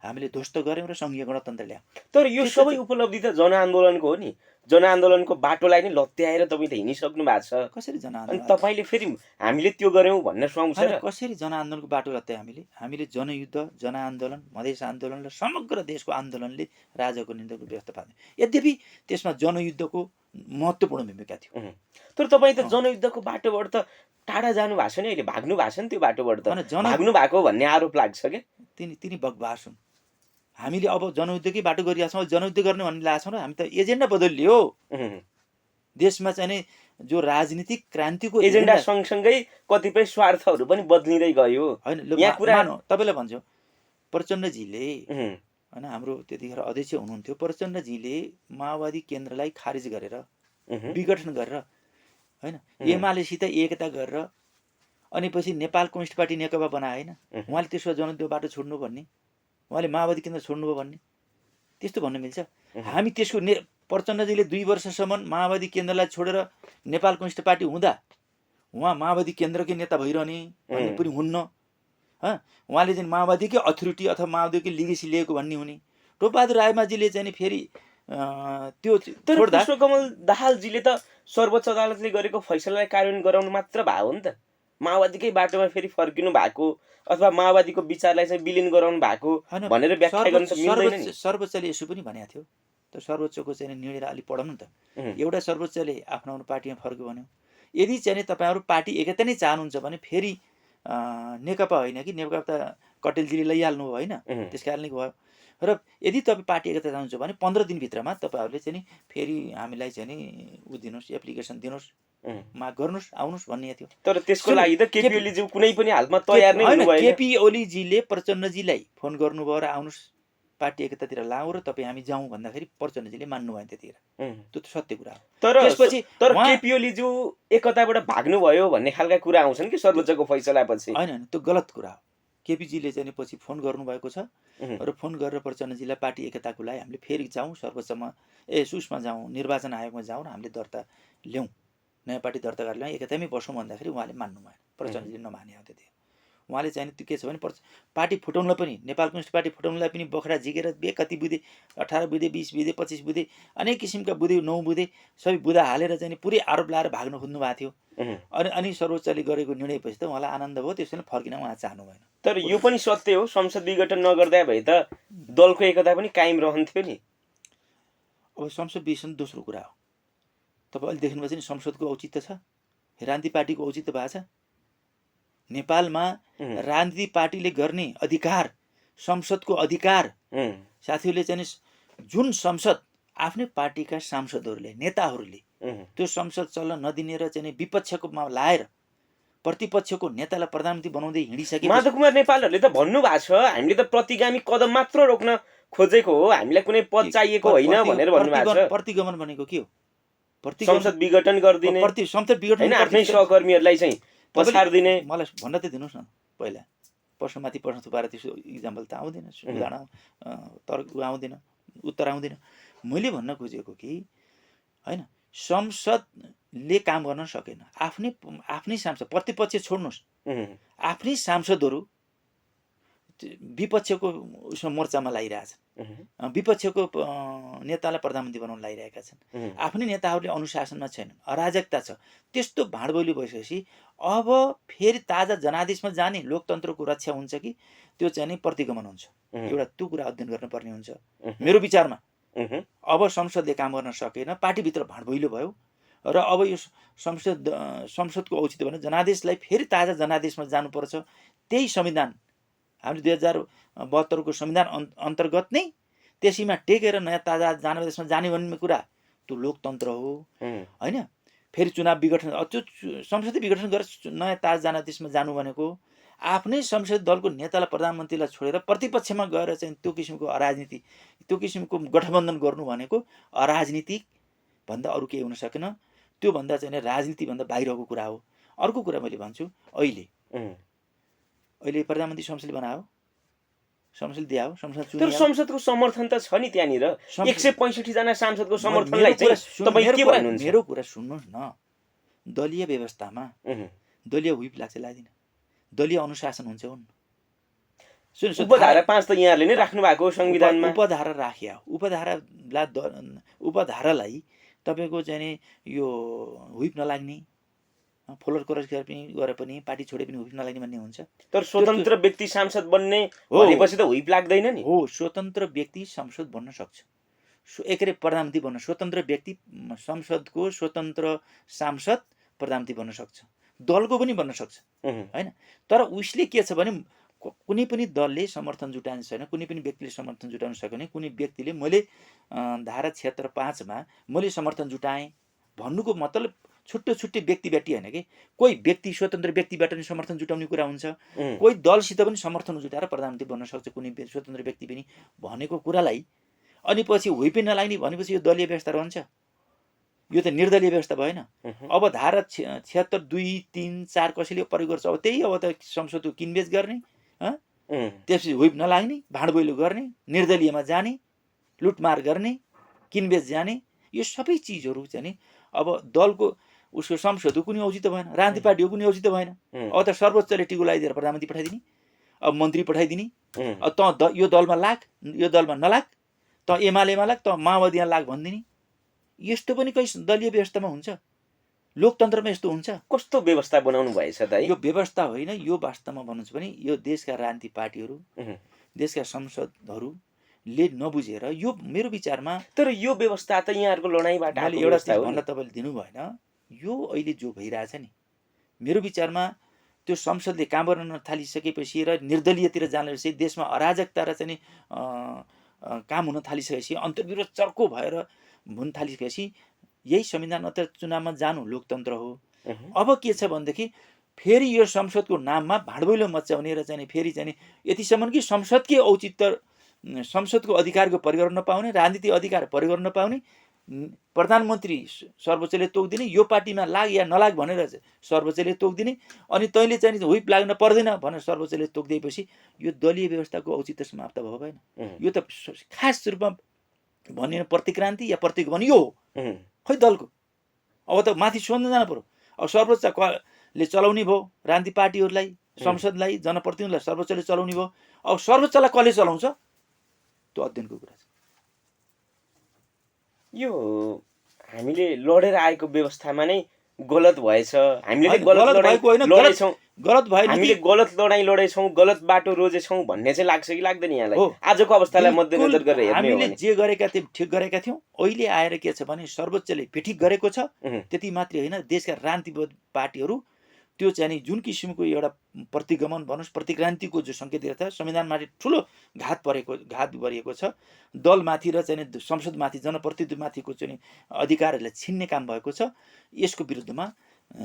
हामीले ध्वस्त गऱ्यौँ र सङ्घीय गणतन्त्र ल्यायौँ। तर यो सबै उपलब्धि त जनआन्दोलनको हो नि। जनआन्दोलनको बाटोलाई नै लत्याएर तपाईँ त हिँडिसक्नु भएको छ। कसरी अनि जनआन्दोलन? तपाईँले फेरि हामीले त्यो गऱ्यौँ भन्न सुहाउँछ होइन, र? कसरी जनआन्दोलनको बाटो लत्याए हामीले जनयुद्ध, जनआन्दोलन, मधेस आन्दोलन र समग्र देशको आन्दोलनले राजाको निन्दको व्यवस्था पार्ने। यद्यपि त्यसमा जनयुद्धको महत्त्वपूर्ण भूमिका थियो। तर तपाईँ त जनयुद्धको बाटोबाट त टाढा जानु भएको छ नि, अहिले भाग्नु भएको छ नि त्यो बाटोबाट त। भाग्नु भएको भन्ने आरोप लाग्छ क्या। तिनी बकवास हुन्। हामीले अब जनयुद्धकै बाटो गरिरहेको छौँ, जनयुद्ध गर्ने भन्ने लागेको छौँ र हामी त एजेन्डा बदलियो। देशमा चाहिँ नि जो राजनीतिक क्रान्तिको एजेन्डा सँगसँगै कतिपय स्वार्थहरू पनि बदलिँदै गयो। होइन, तपाईँलाई भन्छु, प्रचण्डजीले होइन, हाम्रो त्यतिखेर अध्यक्ष हुनुहुन्थ्यो, प्रचण्डजीले माओवादी केन्द्रलाई खारिज गरेर विघटन गरेर होइन, एमालेसित एकता गरेर अनि पछि नेपाल कम्युनिस्ट पार्टी नेकपा बनाए होइन। उहाँले त्यसको जनयुद्ध बाटो छोड्नु भन्ने, उहाँले माओवादी केन्द्र छोड्नुभयो भन्ने, त्यस्तो भन्नु मिल्छ? हामी त्यसको प्रचण्डजीले 2 वर्षसम्म माओवादी केन्द्रलाई छोडेर नेपाल कम्युनिस्ट पार्टी हुँदा उहाँ माओवादी केन्द्रकै नेता भइरहने भन्ने पनि हुन्न। उहाँले चाहिँ माओवादीकै अथोरिटी अथवा माओवादीकै लिगेसी लिएको भन्ने हुने। टोपबहादुर रायमाझीले चाहिँ फेरि त्यो पुष्पकमल दाहालजीले त सर्वोच्च अदालतले गरेको फैसलालाई कार्यान्वयन गराउनु मात्र भयो हो नि त। माओवादीकै बाटोमा फेरि फर्किनु भएको अथवा माओवादीको विचारलाई चाहिँ विलिन गराउनु भएको भनेर व्याख्या गर्न त मिल्दैन नि। सर्वोच्चले यसो पनि भनेको थियो। त सर्वोच्चको चाहिँ निर्णय अलि पढौँ न त। एउटा सर्वोच्चले आफ्नो पार्टीमा फर्क्यो भन्यो, यदि चाहिँ तपाईँहरू पार्टी एकता नै चाहनुहुन्छ भने फेरि नेकपा होइन कि, नेकपा त कटेलजीले लैहाल्नु भयो होइन, त्यस कारणले भयो। र यदि तपाईँ पार्टी एकता चाहनुहुन्छ भने 15 दिनभित्रमा तपाईँहरूले चाहिँ नि फेरि हामीलाई चाहिँ नि दिनुहोस्, एप्लिकेसन दिनुहोस्, माग गर्नुहोस्, आउनुहोस् भन्ने थियो। तर त्यसको लागि त केपी ओलीज्यू कुनै पनि हालतमा तयार नै हुनु भएन। केपी ओलीजीले प्रचण्डजीलाई फोन गर्नुभयो र आउनुहोस् पार्टी एकतातिर लाउँ र तपाईँ हामी जाउँ भन्दाखेरि प्रचण्डजीले मान्नु भएन त्यतिखेर। त्यो त सत्य कुरा हो। त्यसपछि केपी ओलीज्यू एकताबाट भाग्नुभयो भन्ने खालका कुरा आउँछन् कि सर्वोच्चको फैसलापछि? होइन, त्यो गलत कुरा हो। केपीजीले चाहिँ पछि फोन गर्नुभएको छ र फोन गरेर प्रचण्डजीलाई पार्टी एकताको लागि हामीले फेरि जाउँ, सर्वोच्चमा उसमा जाउँ, निर्वाचन आयोगमा जाउँ र हामीले दर्ता ल्याउँ, नयाँ पार्टी दर्ता गरेर ल्याउँ, एकतामै बसौँ भन्दाखेरि उहाँले मान्नु भएन। प्रचण्डजीले नमाने हो त्यति। उहाँले चाहिँ त्यो के छ भने पार्टी फुटाउनलाई पनि, नेपाल कम्युनिस्ट पार्टी फुटाउनलाई पनि बखरा झिकेर कति बुधे 18 बुधे 20 बुधे 25 बुधे अनेक किसिमका बुधे 9 बुधे सबै बुधा हालेर चाहिँ पुरै आरोप लाएर भाग्न खोज्नु भएको थियो। अनि सर्वोच्चले गरेको निर्णयपछि त उहाँलाई आनन्द भयो, त्यसैले फर्किन उहाँ चाहनु भएन। तर यो पनि सत्य हो, संसद विघटन नगर्दा भए त दलको एकता पनि कायम रहन्थ्यो नि। अब संसद विघटन दोस्रो कुरा हो। तपाईँ अहिले देख्नुभएछ नि संसदको औचित्य छ, राजनीतिक पार्टीको औचित्य भएको छ। नेपालमा राजनीतिक पार्टीले गर्ने अधिकार, संसदको अधिकार, साथीहरूले चाहिँ जुन संसद आफ्नै पार्टीका सांसदहरूले, नेताहरूले त्यो संसद चल्न नदिने र चाहिँ विपक्षकोमा लाएर प्रतिपक्षको नेतालाई प्रधानमन्त्री बनाउँदै हिँडिसके। माधव कुमार नेपालहरूले त भन्नुभएको छ, हामीले त प्रतिगामी कदम मात्र रोक्न खोजेको हो, हामीलाई कुनै पद चाहिएको होइन भनेर भन्नुभएको छ। प्रतिगमन भनेको के हो? संसद विघटन गरिदिने, संसद विघटन हैन, आफ्नै सहकर्मीहरूलाई चाहिँ पछाडिदिने। मलाई भन्न त दिनुहोस् न, पहिला प्रश्नमाथि प्रश्न थुपाएर त्यसो इक्जाम्पल त आउँदैन, उदाहरण आउँदैन, उत्तर आउँदैन। मैले भन्न खोजेको कि होइन, संसदले काम गर्न सकेन, आफ्नै सांसद, प्रतिपक्ष छोड्नुहोस्, आफ्नै सांसदहरू विपक्षको उसमा मोर्चामा लागिरहेछन्, विपक्षको नेतालाई प्रधानमन्त्री बनाउन लागिरहेका छन्, आफ्नै नेताहरूले अनुशासनमा छैनन्, अराजकता छ। त्यस्तो भाँडबैलो भइसकेपछि अब फेरि ताजा जनादेशमा जाने लोकतन्त्रको रक्षा हुन्छ कि त्यो चाहिँ नि प्रतिगमन हुन्छ? एउटा त्यो कुरा अध्ययन गर्नुपर्ने हुन्छ मेरो विचारमा। अब संसदले काम गर्न सकेन, पार्टीभित्र भाँडबैलो भयो र अब यो संसदको औचित्य भने जनादेशलाई फेरि ताजा जनादेशमा जानुपर्छ। त्यही संविधान हामीले 2072 को संविधान अन्तर्गत नै त्यसैमा टेकेर नयाँ ताजा जनादेशमा जाने भन्ने कुरा त्यो लोकतन्त्र हो होइन। फेरि चुनाव विघटन, त्यो संसदीय विघटन गरेर नयाँ ताजा जनादेशमा जानु भनेको आफ्नै संसदीय दलको नेतालाई प्रधानमन्त्रीलाई छोडेर प्रतिपक्षमा गएर चाहिँ त्यो किसिमको अराजनीति, त्यो किसिमको गठबन्धन गर्नु भनेको अराजनीतिक भन्दा अरू केही हुन सकेन। त्यो भन्दा चाहिँ राजनीतिभन्दा बाहिरको कुरा हो। अर्को कुरा मैले भन्छु, अहिले प्रधानमन्त्री संसदले बनायो, संसदले दियो, संसद चुन्यो। तर संसदको समर्थन त छ नि त्यहाँनिर, 165 जना सांसदको समर्थनलाई चाहिँ तपाईँ के भन्नुहुन्छ? मेरो कुरा सुन्नुहोस् न, दलीय व्यवस्थामा दलीय व्हिप लाग्छ लाग्दैन, दलीय अनुशासन हुन्छ हुन्। उपधारा 5 त यहाँहरूले नै राख्नु भएको हो संविधानमा। उपधारा राख्या उपधारालाई तपाईँको चाहिँ नि यो हुइप नलाग्ने, फोलर क्रस गरे पनि पार्टी छोडे पनि हुइप नलाग्ने भन्ने हुन्छ। तर स्वतन्त्र व्यक्ति सांसद बन्ने भनेपछि त हुइप लाग्दैन नि। हो, स्वतन्त्र व्यक्ति संसद बन्न सक्छ, एकरे प्रधानमन्त्री बन्न, स्वतन्त्र व्यक्ति संसदको स्वतन्त्र सांसद प्रधानमन्त्री बन्न सक्छ, दलको पनि बन्न सक्छ हैन। तर उसले के छ भने कुनै पनि दलले समर्थन जुटाउनु छैन, कुनै पनि व्यक्तिले समर्थन जुटाउन सकेन, कुनै व्यक्तिले मैले धारा 76(5) मा मैले समर्थन जुटाएँ भन्नुको मतलब छुट्टै छुट्टै व्यक्तिबाट होइन कि, कोही व्यक्ति स्वतन्त्र व्यक्तिबाट पनि समर्थन जुटाउने कुरा हुन्छ, कोही दलसित पनि समर्थन जुटाएर प्रधानमन्त्री बन्न सक्छ कुनै स्वतन्त्र व्यक्ति पनि भनेको कुरालाई अनि पछि हुइपै नलाग्ने भनेपछि यो दलीय व्यवस्था रहन्छ, यो त निर्दलीय व्यवस्था भएन। अब धारा 76, 2, 3, 4 कसैले प्रयोग गर्छ, अब त्यही अब त संसदको किनबेच गर्ने, त्यसपछि हुइप नलाग्ने, भाँडबैलो गर्ने, निर्दलीयमा जाने, लुटमार गर्ने, किनबेच जाने, यो सबै चिजहरू चाहिँ नि अब दलको उसको संसदको कुनै औचित्य भएन, राजनीतिक पार्टीको कुनै औचित्य भएन। अब त सर्वोच्चले टिको लगाइदिएर प्रधानमन्त्री पठाइदिने, अब मन्त्री पठाइदिने, अब त यो दलमा लाग, यो दलमा नलाग, त एमालेमा लाग, त माओवादीमा लाग भनिदिने, यस्तो पनि कहीँ दलीय व्यवस्थामा हुन्छ? लोकतन्त्रमा यस्तो हुन्छ? कस्तो व्यवस्था बनाउनु भएछ त? यो व्यवस्था होइन, यो वास्तवमा भन्नुहुन्छ भने यो देशका राजनीतिक पार्टीहरू, देशका संसदहरूले नबुझेर, यो मेरो विचारमा। तर यो व्यवस्था त यहाँहरूको लडाइँबाट मैले एउटा चिज भन्न तपाईँले दिनु भएन, यो अहिले जो भइरहेछ नि मेरो विचारमा त्यो संसदले काम गर्न थालिसकेपछि र निर्दलीयतिर जानेपछि देशमा अराजकता र चाहिँ काम हुन थालिसकेपछि, अन्तर्विरोध चर्को भएर हुन थालिसकेपछि यही संविधान अथवा चुनावमा जानु लोकतन्त्र हो। अब के छ भनेदेखि फेरि यो संसदको नाममा भाँडबैलो मचाउने र चाहिँ फेरि चाहिँ यतिसम्म कि संसदकै औचित्य, संसदको अधिकारको प्रयोग गर्न नपाउने, राजनीतिक अधिकार प्रयोग गर्न नपाउने, प्रधानमन्त्री सर्वोच्चले तोक्दिने, यो पार्टीमा लाग या नलाग भनेर सर्वोच्चले तोक्दिने, अनि तैँले चाहिँ हुइप लाग्न पर्दैन भनेर सर्वोच्चले तोकिदिएपछि यो दलीय व्यवस्थाको औचित्य समाप्त भयो भएन? यो त खास रूपमा भनिने प्रतिक्रान्ति या प्रतिगमन यो हो खै दलको। अब त माथि सोध्न जानु पर्यो, अब सर्वोच्चले चलाउने भयो राजनीतिक पार्टीहरूलाई, संसदलाई, जनप्रतिनिधिलाई सर्वोच्चले चलाउने भयो, अब सर्वोच्चलाई कसले चलाउँछ त्यो अध्ययनको कुरा छ। यो हामीले लडेर आएको व्यवस्थामा नै गलत भएछ, हामीले गलत भएन, हामीले गलत लडाइँ लडेछौँ, गलत बाटो रोजेछौँ भन्ने चाहिँ लाग्छ कि लाग्दैन यहाँलाई आजको अवस्थालाई मध्यनजर गरेर हेर्ने हो भने? हामीले जे गरेका थियौँ ठिक गरेका थियौँ, अहिले आएर के छ भने सर्वोच्चले बेठिक गरेको छ। त्यति मात्रै होइन, देशका राजनीतिक पार्टीहरू त्यो चाहिँ नि जुन किसिमको एउटा प्रतिगमन भन्नुहोस् प्रतिक्रान्तिको जो सङ्केत दिएको छ, संविधानमाथि ठुलो घात गरिएको छ, दलमाथि र चाहिँ संसदमाथि जनप्रतिनिधिमाथिको चाहिँ अधिकारहरूलाई छिन्ने काम भएको छ। यसको विरुद्धमा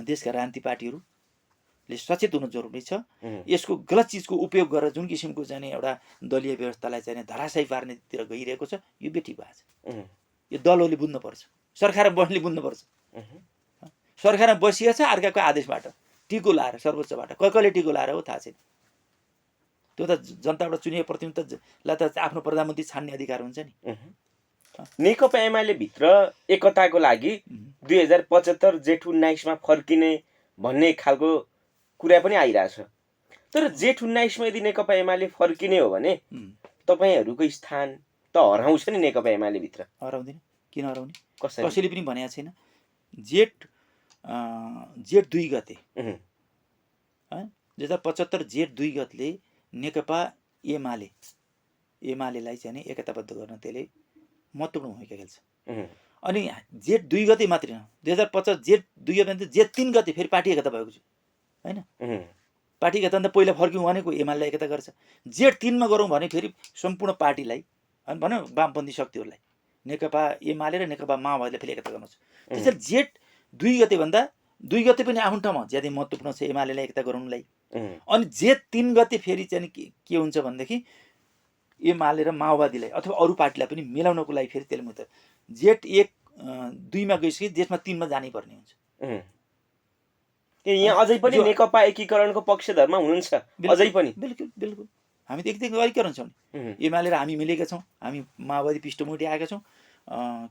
देशका राजनीतिक पार्टीहरूले सचेत हुन जरुरी छ। यसको गलत चिजको उपयोग गरेर जुन किसिमको चाहिँ एउटा दलीय व्यवस्थालाई चाहिँ धराशायी पार्नेतिर गइरहेको छ, यो बेठिक भएको छ। यो दलहरूले बुझ्नुपर्छ, सरकारमा बस्ने बुझ्नुपर्छ। सरकारमा बसिएछ अर्काको आदेशबाट टिको लाएर, सर्वोच्चबाट कसले टिको लाएर हो थाहा छैन। त्यो त जनताबाट चुनिएको प्रतिनिधिलाई त आफ्नो प्रधानमन्त्री छान्ने अधिकार हुन्छ नि। नेकपा एमाले भित्र एकताको लागि 2075 जेठ 19 मा फर्किने भन्ने खालको कुरा पनि आइरहेछ। तर जेठ 19 मा यदि नेकपा एमाले फर्किने हो भने तपाईहरुको स्थान त हराउँछ नि नेकपा एमाले भित्र। हराउँदैन, किन हराउने? कसैले पनि भनेको छैन। जेठ 2 गते 2075 जेठ 2 गतेले नेकपा एमालेलाई चाहिँ एकताबद्ध गर्न त्यसले महत्त्वपूर्ण भूमिका खेल्छ। अनि जेठ 2 गते मात्रै न, 2050 जेठ 2 गते जेठ 3 गते फेरि पार्टी एकता भएको छ हैन। पार्टी एकता त पहिला फर्क्यौँ भनेको एमालेलाई एकता गर्छ, जेठ 3 मा गरौँ भने फेरि सम्पूर्ण पार्टीलाई भनौँ वामपन्थी शक्तिहरूलाई नेकपा एमाले र नेकपा माओवादीलाई फेरि एकता गर्नु छ। त्यसैले जेठ 2 गते भन्दा 2 गते पनि आफ्नो ठाउँमा ज्यादै महत्त्वपूर्ण छ एमालेलाई एकता गराउनलाई। अनि जेठ 3 गते फेरि चाहिँ के हुन्छ भनेदेखि एमाले र माओवादीलाई अथवा अरू पार्टीलाई पनि मिलाउनको लागि फेरि त्यसले मतलब जेठ 1-2 मा गइसके जेठमा 3 मा जानै पर्ने हुन्छ। यहाँ अझै पनि नेकपा एकीकरणको पक्षधरमा हुनुहुन्छ अझै पनि? बिल्कुल बिल्कुल, हामी त एकीकरण छौँ। एमाले र हामी मिलेका छौँ, हामी माओवादी पृष्ठभूमि आएका छौँ।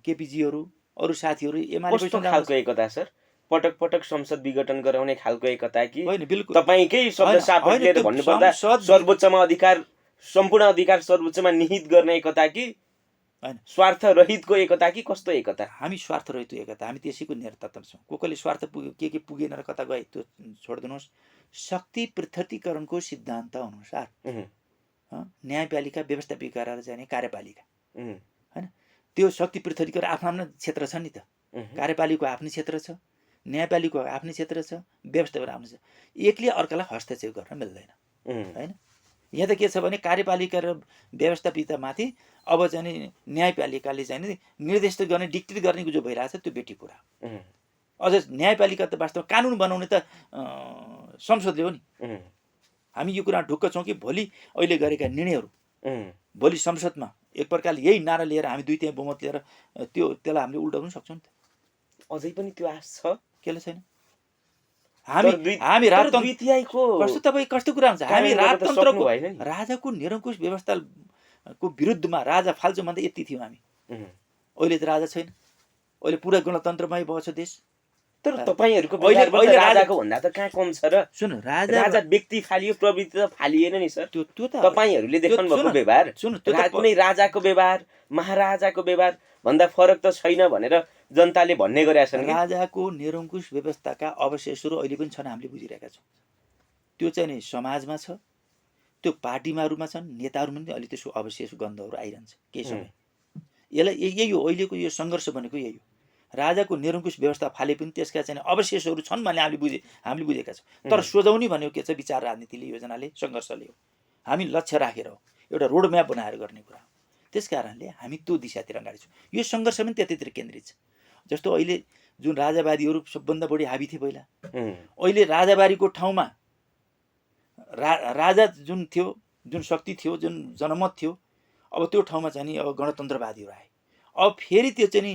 केपीजीहरू अरू साथीहरू एमाले कस्तो खालको एकता सर? पटक पटक संसद विघटन गराउने खालको एकता कि होइन? बिल्कुल तपाईकै शब्द सापटले भन्नुपर्दा सर्वोच्चमा अधिकार सम्पूर्ण अधिकार सर्वोच्चमा निहित गर्ने एकता कि हैन स्वार्थ रहितको एकता कि कस्तो एकता? हामी स्वार्थ रहित एकता, हामी त्यसैको नेतृत्व छौँ। कसले स्वार्थ के पुगेन र कता गए त्यो छोडिदिनुहोस्। शक्ति पृथकीकरणको सिद्धान्त अनुसार न्यायपालिका, व्यवस्थापिका र चाहिँ कार्यपालिका हैन, त्यो शक्ति पृथकीकरण आफ्नो आफ्नो क्षेत्र छ नि त। कार्यपालिकाको आफ्नो क्षेत्र छ, न्यायपालिकाको आफ्नो क्षेत्र छ, व्यवस्थापिका आफ्नो छ। एकले अर्कालाई हस्तक्षेप गर्न मिल्दैन हैन। यहाँ त के छ भने कार्यपालिका र व्यवस्थापिकामाथि अब चाहिँ न्यायपालिकाले चाहिँ निर्देशित गर्ने, डिक्टेट गर्ने जो भइरहेछ त्यो बेटी कुरा। अझ न्यायपालिका त वास्तवमा कानुन बनाउने त संसदले हो नि। हामी यो कुरा ढुक्क छौँ कि भोलि अहिले गरेका निर्णयहरू भोलि संसदमा एक प्रकारले यही नारा लिएर हामी 2/3 बहुमत लिएर त्यसलाई हामीले उल्टाउन सक्छौँ नि त। अझै पनि त्यो आश छ? केले छैन? हामी राजतन्त्रको कस्तो कुरा हुन्छ? हामी राजतन्त्रको राजाको निरङ्कुश व्यवस्थाको विरुद्धमा राजा फाल्छौँ भन्दा यति थियौँ हामी। अहिले त राजा छैन, अहिले पुरा गणतन्त्रमै भएको छ देश। तर तपाईहरुको राजाको भन्दा त कहाँ कम छ र? सुन, राजा व्यक्ति फालियो, प्रवृत्ति त फालिएन नि सर। त्यो त तपाईहरुले देख्नु भएको व्यवहार, कुनै राजाको व्यवहार, महाराजाको व्यवहार भन्दा फरक त छैन भनेर जनताले भन्ने गरेका छन्। राजाको निरङ्कुश व्यवस्थाका अवशेषहरू अहिले पनि छन्, हामीले बुझिरहेका छौँ। त्यो चाहिँ नि समाजमा छ, त्यो पार्टीमाहरूमा छन्, नेताहरूमा पनि अहिले त्यसको अवशेष गन्धहरू आइरहन्छ केही समय। यसलाई यही हो, अहिलेको यो सङ्घर्ष भनेको यही हो। राजाको निरङ्कुश व्यवस्था फाले पनि त्यसका चाहिँ अवशेषहरू छन् भन्ने हामीले बुझेका छौँ। तर सोझाउने भनेको के छ? विचार, राजनीतिले, योजनाले, सङ्घर्षले हो। हामी लक्ष्य राखेर हो, एउटा रोड म्याप बनाएर गर्ने कुरा हो। त्यस कारणले हामी त्यो दिशातिर अगाडि छौँ। यो सङ्घर्ष पनि त्यतैतिर केन्द्रित छ। जस्तो अहिले जुन राजावादीहरू सबभन्दा बढी हाबी थिए पहिला, अहिले राजाबारीको ठाउँमा राजा जुन थियो, जुन शक्ति थियो, जुन जनमत थियो, अब त्यो ठाउँमा चाहिँ नि अब गणतन्त्रवादीहरू आए। अब फेरि त्यो चाहिँ नि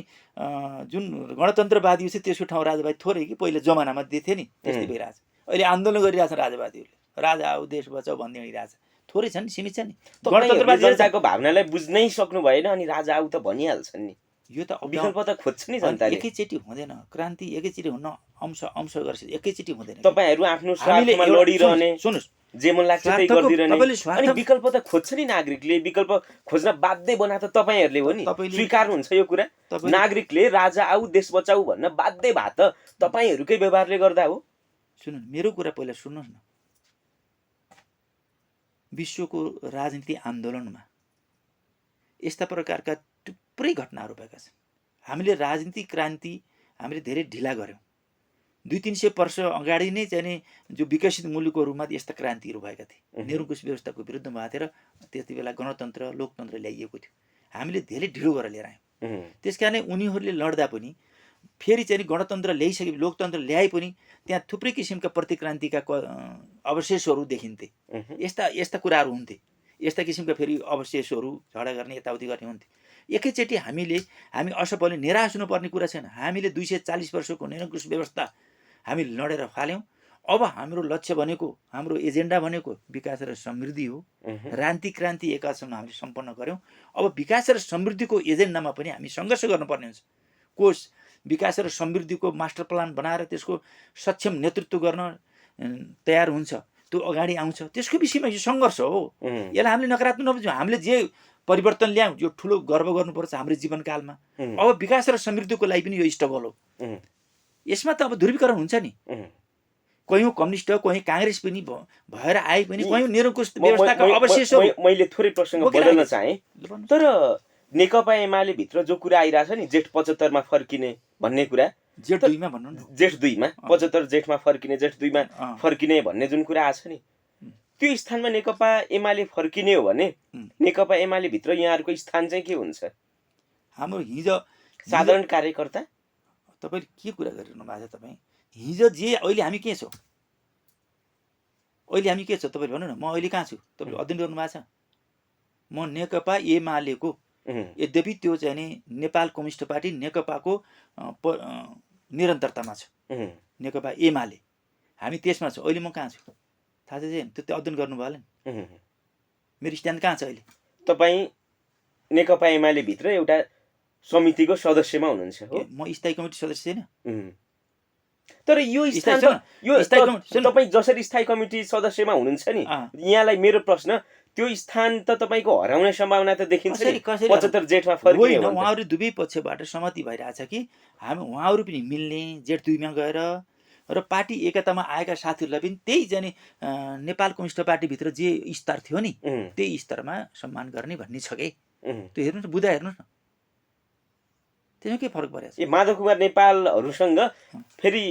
जुन गणतन्त्रवादी छ त्यसको ठाउँ राजावादी थोरै कि पहिला जमानामा दिए नि त्यस्तै भइरहेछ। अहिले आन्दोलन गरिरहेछन् राजावादीहरूले, राजा आऊ देश बचाऊ भन्दै हिँडिरहेछ। थोरै छन्, सीमित छ नि। गणतन्त्रवादी जनताको भावनालाई बुझ्नै सक्नु भएन अनि राजा आऊ त भनिहाल्छन् नि। यो त विकल्प त खोज्छ नि जनताले। एकैचोटि हुँदैन, क्रान्ति एकैचोटि हुन्न, अंश गर्छ, एकैचोटि हुँदैन। तपाईहरु आफ्नो स्वार्थमा लडिरहने, सुन्नुस्, जे मन लाग्छ त्यही गर्दिरहने, अनि विकल्प त खोज्छ नि नागरिकले। विकल्प खोज्न बाध्य बना त तपाईहरुले हो नि। स्वीकार्नुहुन्छ यो कुरा? नागरिकले राजा आऊ देश बचाऊ भन्न बाध्य भए त तपाईहरुकै व्यवहारले गर्दा हो। सुन्नु, मेरो कुरा पहिला सुन्नुहोस् न। विश्वको राजनीति आन्दोलनमा यस्ता प्रकारका थुप्रै घटनाहरू भएका छन्। हामीले राजनीतिक क्रान्ति हामीले धेरै ढिला गऱ्यौँ। 200-300 वर्ष अगाडि नै चाहिँ नि जो विकसित मुलुकहरूमा यस्ता क्रान्तिहरू भएका थिए, निरङ्कुश व्यवस्थाको विरुद्धमा थिएर त्यति बेला गणतन्त्र, लोकतन्त्र ल्याइएको थियो। हामीले धेरै ढिलो गरेर लिएर आयौँ। त्यस कारणले उनीहरूले लड्दा पनि फेरि चाहिँ गणतन्त्र ल्याइसके, लोकतन्त्र ल्याए पनि त्यहाँ थुप्रै किसिमका प्रतिक्रान्तिका अवशेषहरू देखिन्थे। यस्ता कुराहरू हुन्थे। यस्ता किसिमका फेरि अवशेषहरू झगडा गर्ने, यताउति गर्ने हुन्थे। एकैचोटि हामी असफल निराश हुनुपर्ने कुरा छैन। हामीले 240 वर्षको निरङ्कुश व्यवस्था हामी लडेर फाल्यौँ। अब हाम्रो लक्ष्य भनेको, हाम्रो एजेन्डा भनेको विकास र समृद्धि हो। राजनीतिक क्रान्ति एकासँग हामीले सम्पन्न गऱ्यौँ। अब विकास र समृद्धिको एजेन्डामा पनि हामी सङ्घर्ष गर्नुपर्ने हुन्छ। कोष विकास र समृद्धिको मास्टर प्लान बनाएर त्यसको सक्षम नेतृत्व गर्न तयार हुन्छ, त्यो अगाडि आउँछ, त्यसको विषयमा यो सङ्घर्ष हो। यसलाई हामीले नकारात्मक नबुझौँ। हामीले जे परिवर्तन ल्यायौँ यो ठुलो गर्व गर्नुपर्छ हाम्रो जीवनकालमा। अब विकास र समृद्धिको लागि पनि यो स्ट्रगल हो। यसमा त अब ध्रुवीकरण हुन्छ नि। कयौँ कम्युनिस्ट, कहीँ काङ्ग्रेस पनि भएर आए पनि, कयौँ निरङ्कुश व्यवस्थाका अवशेषहरू। मैले थोरै प्रसङ्ग बदल्न चाहेँ। तर नेकपा एमाले भित्र जो कुरा आइरहेछ नि, जेठ 75 मा फर्किने भन्ने कुरा, जेठ 2 मा भन्नु न, जेठ 2 मा 75 जेठमा फर्किने, जेठ 2 मा फर्किने भन्ने जुन कुरा आछ नि, त्यो स्थानमा नेकपा एमाले फर्किने हो भने नेकपा एमाले भित्र यहाँहरूको स्थान चाहिँ के हुन्छ? हाम्रो हिजो साधारण कार्यकर्ता। तपाईले के कुरा गरिरहनु भएको छ? तपाईँ हिजो जे, अहिले हामी के छौँ? अहिले हामी के छौँ तपाईँले भन्नु न। म अहिले कहाँ छु? तपाईँले अध्ययन गर्नु भएको छ? म नेकपा एमालेको, यद्यपि त्यो चाहिँ नि नेपाल कम्युनिस्ट पार्टी नेकपाको निरन्तरतामा छ। नेकपा एमाले हामी त्यसमा छौँ। अहिले म कहाँ छु थाहा छ? त्यो अध्ययन गर्नुभयो होला नि। मेरो स्ट्यान्ड कहाँ छ अहिले? तपाईँ नेकपा एमाले भित्र एउटा समितिको सदस्यमा हुनुहुन्छ हो? म स्थायी कमिटी सदस्य छैन। तर यो स्थान, यो तपाईँ जसरी स्थायी कमिटी सदस्यमा हुनुहुन्छ नि, यहाँलाई मेरो प्रश्न, त्यो स्थान त तपाईँको हराउने सम्भावना त देखिन्छ नि। कसरी 75 जेठमा फर्किने होइन, हो भने त। उहाँहरू दुवै पक्षबाट सहमति भइरहेछ कि उहाँहरू पनि मिल्ने जेठ 2 मा गएर र पार्टी एकतामा आएका साथीहरूलाई पनि त्यही चाहिँ नेपाल कम्युनिस्ट पार्टीभित्र जे स्तर थियो नि त्यही स्तरमा सम्मान गर्ने भन्ने छ कि। त्यो हेर्नुहोस् न, बुझा हेर्नुहोस् न, त्यसमा के फरक परेको छ? माधव कुमार नेपालहरूसँग फेरि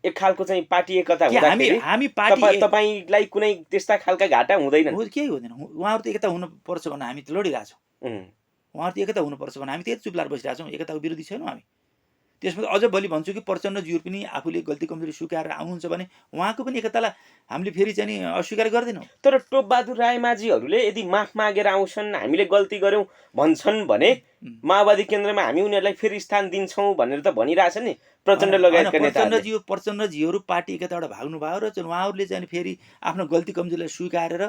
एक खालको चाहिँ पार्टी एकता हुँदाखेरि हामी पार्टी तपाईलाई कुनै त्यस्ता खालका घाटा हुँदैन? केही हुँदैन। उहाँहरू त एकता हुनुपर्छ भने हामी त लडिरहेछौँ। उहाँहरू त एकता हुनुपर्छ भने हामी त्यही चुप लाएर बसिरहेछौँ। एकताको विरोधी छैनौँ हामी। त्यसमा अझ भोलि भन्छु कि प्रचण्डज्यू पनि आफूले गल्ती कमजोरी स्वीकारेर आउनुहुन्छ भने उहाँको पनि एकतालाई हामीले फेरि चाहिँ अस्वीकार गर्दैनौँ। तर टोपबहादुर रायमाझीहरूले यदि माफ मागेर आउँछन्, हामीले गल्ती गऱ्यौँ भन्छन् भने माओवादी केन्द्रमा हामी उनीहरूलाई फेरि स्थान दिन्छौँ भनेर त भनिरहेछ नि प्रचण्ड लगायतका नेताहरूले। प्रचण्डज्यू पार्टी एकताबाट भाग्नुभयो र उहाँहरूले चाहिँ फेरि आफ्नो गल्ती कमजोरीलाई स्वीकारेर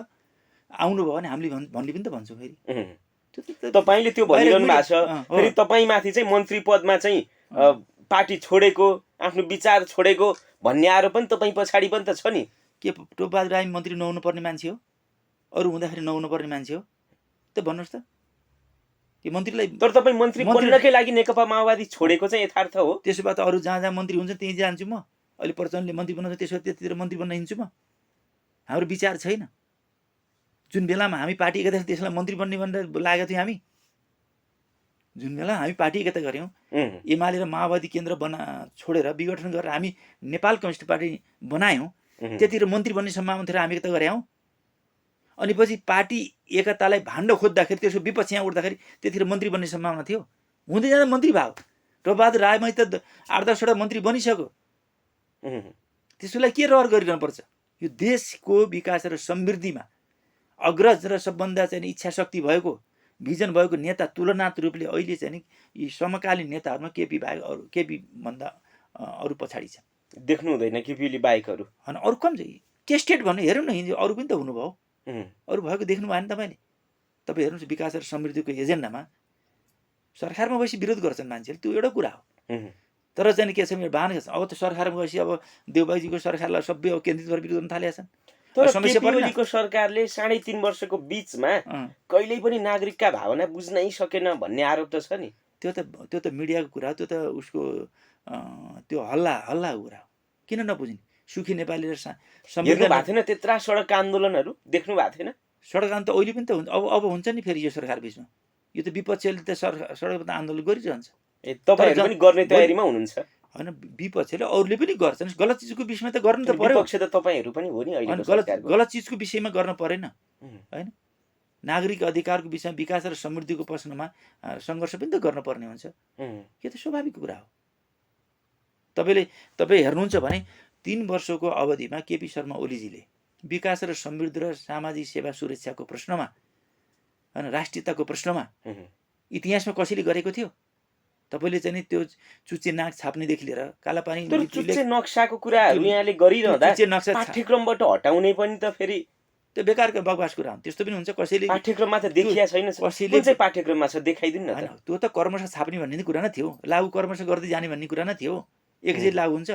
आउनुभयो भने हामीले भन्ने पनि त भन्छौँ फेरि। तपाईँले त्यो भनिरहनु भएको छ, फेरि तपाईँमाथि चाहिँ मन्त्री पदमा चाहिँ पार्टी छोडेको, आफ्नो विचार छोडेको भन्ने आरोप पनि तपाईँ पछाडि पनि त छ नि। के टोपबहादुर राई मन्त्री नहुनु पर्ने मान्छे हो? अरू हुँदाखेरि नहुनु पर्ने मान्छे हो? त भन्नुहोस् त। कि मन्त्रीलाई तर तपाईँ मन्त्री बन्नकै लागि नेकपा माओवादी छोडेको चाहिँ यथार्थ हो। त्यसो भए त अरू जहाँ जहाँ मन्त्री हुन्छ त्यहीँ जान्छु म। अहिले प्रचण्डले मन्त्री बनाउँछ, त्यसो त्यतिर मन्त्री बन्न हिँड्छु म। हाम्रो विचार छैन। जुन बेलामा हामी पार्टी एकता त्यसलाई मन्त्री बन्ने भनेर लागेको थियौँ हामी। जुन बेला हामी पार्टी एकता गऱ्यौँ, एमाले र माओवादी केन्द्र छोडेर विघटन गरेर हामी नेपाल कम्युनिस्ट पार्टी बनायौँ, त्यतिर मन्त्री बन्ने सम्भावना थियो, हामी एकता गऱ्यौँ। अनि पछि पार्टी एकतालाई भाण्ड खोज्दाखेरि त्यसको विपक्ष यहाँ उठ्दाखेरि त्यतिर मन्त्री बन्ने सम्भावना थियो। हुँदै जाँदा मन्त्री भयो। टोपबहादुर रायमाझी त 8-10वटा मन्त्री बनिसक्यो। त्यसलाई के रहर गरिरहनु पर्छ? यो देशको विकास र समृद्धिमा अग्रज र सबभन्दा चाहिँ इच्छा शक्ति भएको, भिजन भएको नेता तुलनात्मक रूपले अहिले चाहिँ यी समकालीन नेताहरूमा केपी बाहेक अरू, केपी भन्दा अरू पछाडि छ। देख्नु हुँदैन केपीले बाहेकहरू? होइन, अरू कम चाहिँ टेस्टेड भन्नु हेरौँ न, हिजो अरू पनि त हुनुभयो। अरू भएको देख्नु भएन तपाईँले? तपाईँ हेर्नुहोस्, विकास र समृद्धिको एजेन्डामा सरकारमा गएपछि विरोध गर्छन् मान्छेले, त्यो एउटा कुरा हो। तर चाहिँ के छ भने बाहना छ, अब त सरकारमा गएपछि अब देउबाजीको सरकारलाई सबै अब केन्द्रित गरेर विरोध गर्न थालेका छन्। तर केपी ओलीको सरकारले 3.5 वर्षको बिचमा कहिल्यै पनि नागरिकका भावना बुझ्नै सकेन भन्ने आरोप त छ नि। त्यो त मिडियाको कुरा हो, त्यो त उसको त्यो हल्ला कुरा हो। किन नबुझ्ने? सुखी नेपाली र हेर्नु भएको थिएन त्यत्रा सडक आन्दोलनहरू? देख्नु भएको थिएन? सडक आन्दोलन त अहिले पनि त हुन्छ। अब हुन्छ नि फेरि यो सरकार बिचमा। यो त विपक्षले त सडक आन्दोलन गरिरहन्छ। तपाईँहरू पनि गर्ने तयारीमा हुनुहुन्छ? होइन, विपक्षले अरूले पनि गर्छन्। गलत चिजको विषयमा त गर्नु त पर्यो। विपक्ष त तपाईँहरू पनि हो नि अहिले। गलत चिजको विषयमा गर्न परेन होइन? नागरिक अधिकारको विषयमा, विकास र समृद्धिको प्रश्नमा सङ्घर्ष पनि त गर्न पर्ने हुन्छ। यो त स्वाभाविक कुरा हो। तपाईँ हेर्नुहुन्छ भने 3 वर्षको अवधिमा केपी शर्मा ओलीजीले विकास र समृद्धि र सामाजिक सेवा सुरक्षाको प्रश्नमा, होइन, राष्ट्रियताको प्रश्नमा इतिहासमा कसैले गरेको थियो? तपाईँले चाहिँ त्यो चुच्चे नाक छाप्नेदेखि लिएर कालापानी चुच्चे नक्साको कुराहरू यहाँले गरिरहँदा पाठ्यक्रमबाट हटाउने पनि त फेरि त्यो बेकारको बकवास कुरा हो। त्यस्तो पनि हुन्छ। कसैले पाठ्यक्रममा त देखिया छैन। कसैले चाहिँ पाठ्यक्रममा छ देखाइदिनु न त। त्यो त कर्मश छाप्ने भन्ने कुरा नै थियो। लागु कर्मश गर्दै जाने भन्ने कुरा नै थियो। एकचोटि लागु हुन्छ।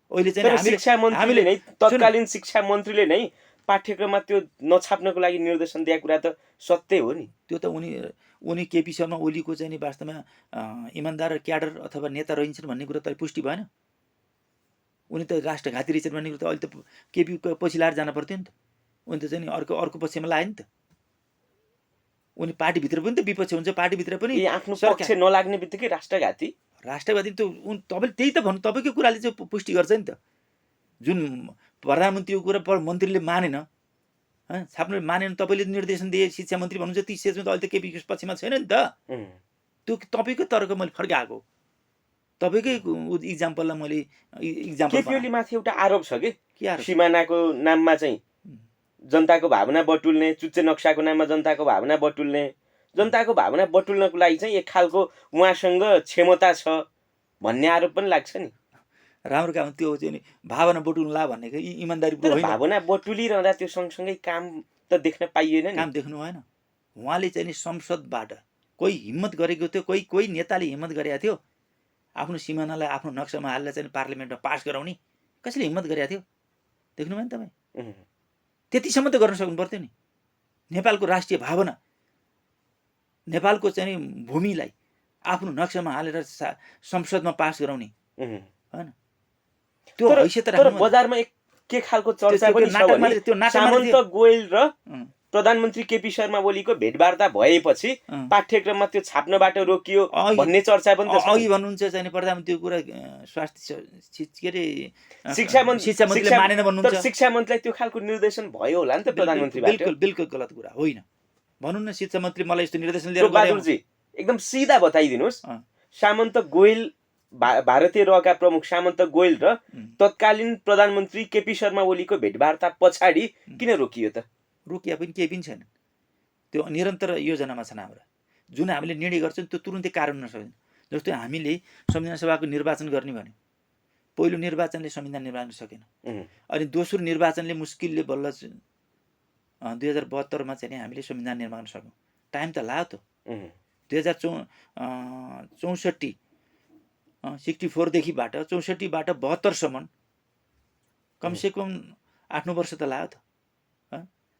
अहिले चाहिँ शिक्षा मन्त्रीले नै, तत्कालीन शिक्षा मन्त्रीले नै पाठ्यक्रममा त्यो नछाप्नको लागि निर्देशन दिएको कुरा त सत्य हो नि। त्यो त उनी केपी शर्मा ओलीको चाहिँ नि वास्तवमा इमान्दार क्याडर अथवा नेता रहन्छन् भन्ने कुरा त पुष्टि भएन। उनी त राष्ट्रघाती रहेछन् भन्ने कुरा त अहिले त केपी पछि लाएर जान पर्थ्यो नि त। उनी त चाहिँ नि अर्को पक्षमा लाग्यो नि त। उनी पार्टीभित्र पनि त विपक्ष हुन्छ, पार्टीभित्र पनि आफ्नो पक्ष नलाग्ने बित्तिकै राष्ट्रघाती त तपाईँले त्यही त भन्नु, तपाईँको कुराले चाहिँ पुष्टि गर्छ नि त। जुन प्रधानमन्त्रीको कुरा मन्त्रीले मानेन, छाप्नु मानेन, तपाईँले निर्देशन दिए शिक्षा मन्त्री भन्नुहुन्छ, ती स्टेजमा त अहिले त केपी पक्षमा छैन नि त। त्यो तपाईँकै तर्क मैले फर्काएको, तपाईँकै इक्जाम्पललाई मैले केपी ओलीमाथि एउटा आरोप छ कि सिमानाको नाममा चाहिँ जनताको भावना बटुल्ने, चुच्चे नक्साको नाममा जनताको भावना बटुल्ने, जनताको भावना बटुल्नको लागि चाहिँ एक खालको उहाँसँग क्षमता छ भन्ने आरोप पनि लाग्छ नि। राम्रो काम त्यो चाहिँ नि भावना बटुल्ला भनेको इमान्दारी होइन। भावना बटुलिरहँदा त्यो सँगसँगै काम त देख्न पाइएन नि। काम देख्नु भएन। उहाँले चाहिँ नि संसदबाट कोही हिम्मत गरेको थियो, कोही नेताले हिम्मत गरेको थियो आफ्नो सिमानालाई आफ्नो नक्सामा हालेर चाहिँ पार्लियामेन्टमा पास गराउने? कसैले हिम्मत गरेको थियो? देख्नु भएन तपाईँ? त्यतिसम्म त गर्न सक्नु पर्थ्यो नि। नेपालको राष्ट्रिय भावना, नेपालको चाहिँ भूमिलाई आफ्नो नक्सामा हालेर संसदमा पास गराउने हैन, त्यो हैसियत तर बजारमा के खालको चर्चा पनि छ भने सामन्त गोयल र प्रधानमन्त्री केपी शर्मा ओलीको भेटवार्ता भएपछि पाठ्यक्रममा त्यो छाप्नबाट रोकियो भन्ने चर्चा पनि त छ। अघि भन्नुहुन्छ चाहिँ प्रधानमन्त्रीको कुरा स्वास्थ्य के अरे शिक्षा मन्त्रीले मानेन भन्नुहुन्छ। तर शिक्षा मन्त्रीलाई त्यो खालको निर्देशन भयो होला नि त प्रधानमन्त्रीबाट। बिल्कुल गलत कुरा होइन भन्नु न। शिक्षा मन्त्री मलाई यस्तो निर्देशन दिएर बहादुरजी एकदम सिधा बताइदिनुहोस्, सामन्त गोयल भारतीय रहका प्रमुख सामन्त गोयल र तत्कालीन प्रधानमन्त्री केपी शर्मा ओलीको भेटवार्ता पछाडि किन रोकियो त? रोकिया पनि केही पनि छैन, त्यो निरन्तर योजनामा छन् हाम्रा। जुन हामीले निर्णय गर्छौँ त्यो तुरुन्तै कार्यान्वयन नसकिन्छ। जस्तो हामीले संविधान सभाको निर्वाचन गर्ने भन्यो, पहिलो निर्वाचनले संविधान निर्माण सकेन, अनि दोस्रो निर्वाचनले मुस्किलले बल्ल 2072 चाहिँ हामीले संविधान निर्माण सक्यौँ। टाइम त लाग्यो त। 64 देखिबाट 64बाट 72सम्म कमसेकम 8-9 वर्ष त लाग्यो त।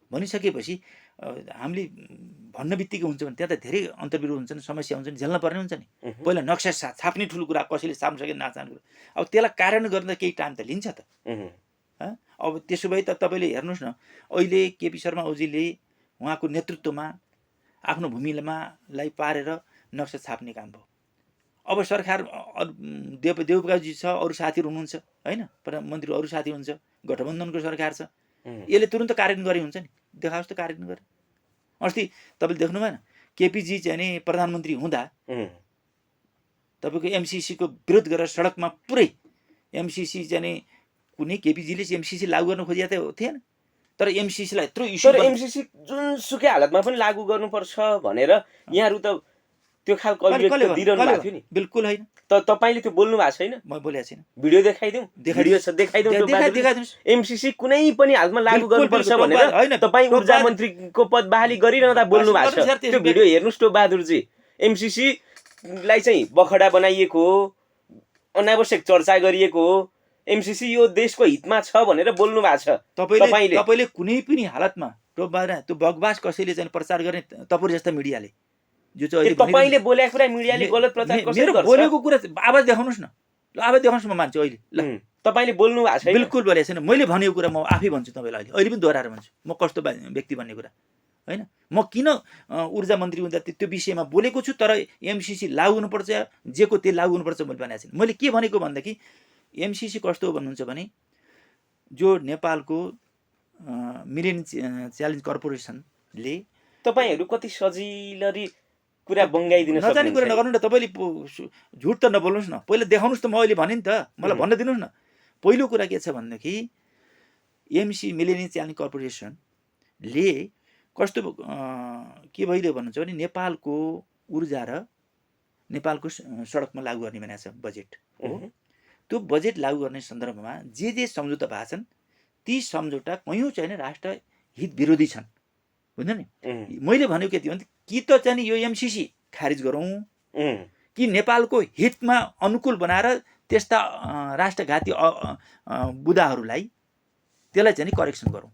भनिसकेपछि हामीले भन्न बित्तिकै हुन्छ भने त्यहाँ त धेरै अन्तर्विरोध हुन्छन्, समस्या हुन्छन्, झेल्न पर्ने हुन्छ नि। पहिला नक्सा छाप्ने ठुलो कुरा, कसैले छाप्न सके नचाहने कुरा, अब त्यसलाई कार्यान्वयन गर्न केही टाइम त लिन्छ त। अब त्यसो भए त तपाईँले हेर्नुहोस् न, अहिले केपी शर्मा ओलीले उहाँको नेतृत्वमा आफ्नो भूमिलाई पारेर नक्सा छाप्ने काम भयो। अब सरकार देवप्रकाशजी छ, अरू साथीहरू हुनुहुन्छ होइन, प्रधानमन्त्री अरू साथी हुन्छ, गठबन्धनको सरकार छ, यसले तुरन्त कार्यान्वयन गरे हुन्छ नि। देखाओस् त कार्यान्वयन गरे। अस्ति तपाईँले देख्नु भएन, केपीजी चाहिँ नि प्रधानमन्त्री हुँदा तपाईँको एमसिसीको विरोध गरेर सडकमा पुरै एमसिसी चाहिँ नि कुनै केपीजीले एमसिसी लागू गर्न खोजिया थिएन, तर एमसिसीलाई यत्रो इस्यु, तर एमसिसी जुनसुकै हालतमा पनि लागू गर्नुपर्छ भनेर यहाँहरू त त्यो खालको अभिव्यक्ति दिइरहनु भएको थियो नि। बिल्कुल होइन, तपाईले त्यो बोल्नु भएको छैन। म बोलेको छैन। भिडियो देखाइदिउँ एमसिसी कुनै पनि हालतमा लागू गर्नुपर्छ भनेर तपाईँ ऊर्जा मन्त्रीको पद बहाली गरिरहँदा बोल्नु भएको छ। त्यो भिडियो हेर्नुहोस् त बहादुरजी, एमसिसी लाई चाहिँ बखडा बनाइएको हो, अनावश्यक चर्चा गरिएको हो, एमसिसी यो देशको हितमा छ भनेर बोल्नु भएको छ। तपाईले कुनै पनि हालतमा त्यो बकवास कसैले चाहिँ प्रचार गर्ने तपाईँ जस्ता मिडियाले जो चाहिँ तपाईले बोलेको कुरा मिडियाले गलत प्रचार कसरी गर्छ? बोलेको कुरा आवाज देखाउनुस् न, ल आवाज देखाउनुस्, म मान्छु अहिले। ल तपाईले बोल्नु भएको छैन। बिल्कुल बोलेको छैन। मैले भनेको कुरा म आफै भन्छु तपाईँलाई, अहिले पनि दोहोऱ्याएर भन्छु म कस्तो व्यक्ति भन्ने कुरा होइन। म किन ऊर्जा मन्त्री हुँदा त्यो विषयमा बोलेको छु, तर एमसिसी लागू हुनुपर्छ, जेको त्यो लागू हुनुपर्छ मैले भनेको छैन। मैले के भनेको भन्दाखेरि एमसिसी कस्तो हो भन्नुहुन्छ भने, जो नेपालको मिलेनियम च्यालेन्ज कर्पोरेसनले, तपाईहरू कति सजिलरी कुरा बङ्गाइदिनु सक्नुहुन्छ। नजाने कुरा नगर्नु न, तपाईँले झुट त नबोल्नुहोस् न, पहिला देखाउनुहोस् त। म अहिले भने नि त, मलाई भन्न दिनुहोस् न। पहिलो कुरा के छ भनेदेखि मिलेनियम च्यालेन्ज कर्पोरेसनले कस्तो के भइदियो भन्नुहुन्छ भने, नेपालको ऊर्जा र नेपालको सडकमा लागू गर्ने भनेको छ बजेट हो। त्यो बजेट लागू गर्ने सन्दर्भमा जे सम्झौता भएको छन् ती सम्झौता कयौँ चाहिँ राष्ट्र हित विरोधी छन्, बुझ्नु नि। मैले भनेको के थियो भने, कि त चाहिँ यो एमसिसी खारिज गरौँ, कि नेपालको हितमा अनुकूल बनाएर त्यस्ता राष्ट्रघाती बुदाहरूलाई त्यसलाई चाहिँ करेक्सन गरौँ।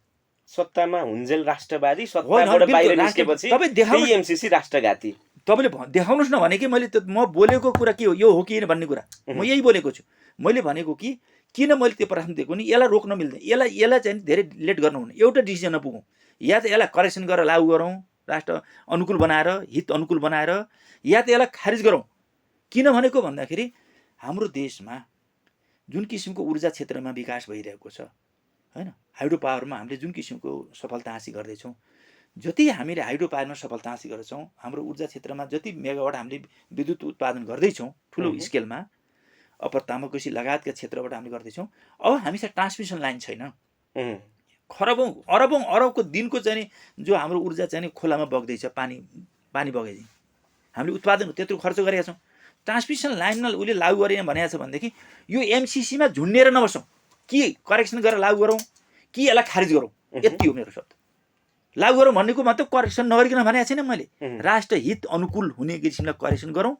सत्तामा हुन्जेल राष्ट्रवादी, सत्ताबाट बाहिर निस्केपछि त्यही एमसिसी राष्ट्रघाती। तपाईँले देखाउनुहोस् न भने कि मैले म बोलेको कुरा के हो, यो हो कि भन्ने कुरा म यही बोलेको छु। मैले भनेको कि किन मैले त्यो प्रश्न दिएको नि, यसलाई रोक्न मिल्दैन, यसलाई चाहिँ धेरै लेट गर्नु हुने, एउटा डिसिजन नपुगौँ, या त यसलाई करेक्सन गरेर लागू गरौँ राष्ट्र अनुकूल बनाएर, हित अनुकूल बनाएर, या त यसलाई खारिज गरौँ। किन भनेको भन्दाखेरि हाम्रो देशमा जुन किसिमको ऊर्जा क्षेत्रमा विकास भइरहेको छ होइन, हाइड्रो पावरमा हामीले जुन किसिमको सफलता हासिल गर्दैछौँ, जति हामीले हाइड्रो पावरमा सफलता हासिल गर्छौँ, हाम्रो ऊर्जा क्षेत्रमा जति मेगावाट हामीले विद्युत उत्पादन गर्दैछौँ ठुलो स्केलमा, अपर तामाकोसी लगायतका क्षेत्रबाट हामीले गर्दैछौँ, अब हामीसँग ट्रान्समिसन लाइन छैन। खरबौँ अरबको दिनको चाहिँ जो हाम्रो ऊर्जा चाहिँ खोलामा बग्दैछ, पानी बगाइ हामीले उत्पादन त्यत्रो खर्च गरेका छौँ। ट्रान्समिसन लाइनमा उसले लागू गरेन भनेको छ भनेदेखि यो एमसिसीमा झुन्डिएर नबसौँ, कि करेक्सन गरेर लागू गरौँ कि यसलाई खारिज गरौँ, यति हो मेरो शब्द। लागू गरौँ भन्नेको मतलब करेक्सन नगरिकन भनेको छैन मैले, राष्ट्र हित अनुकूल हुने किसिमलाई करेक्सन गरौँ,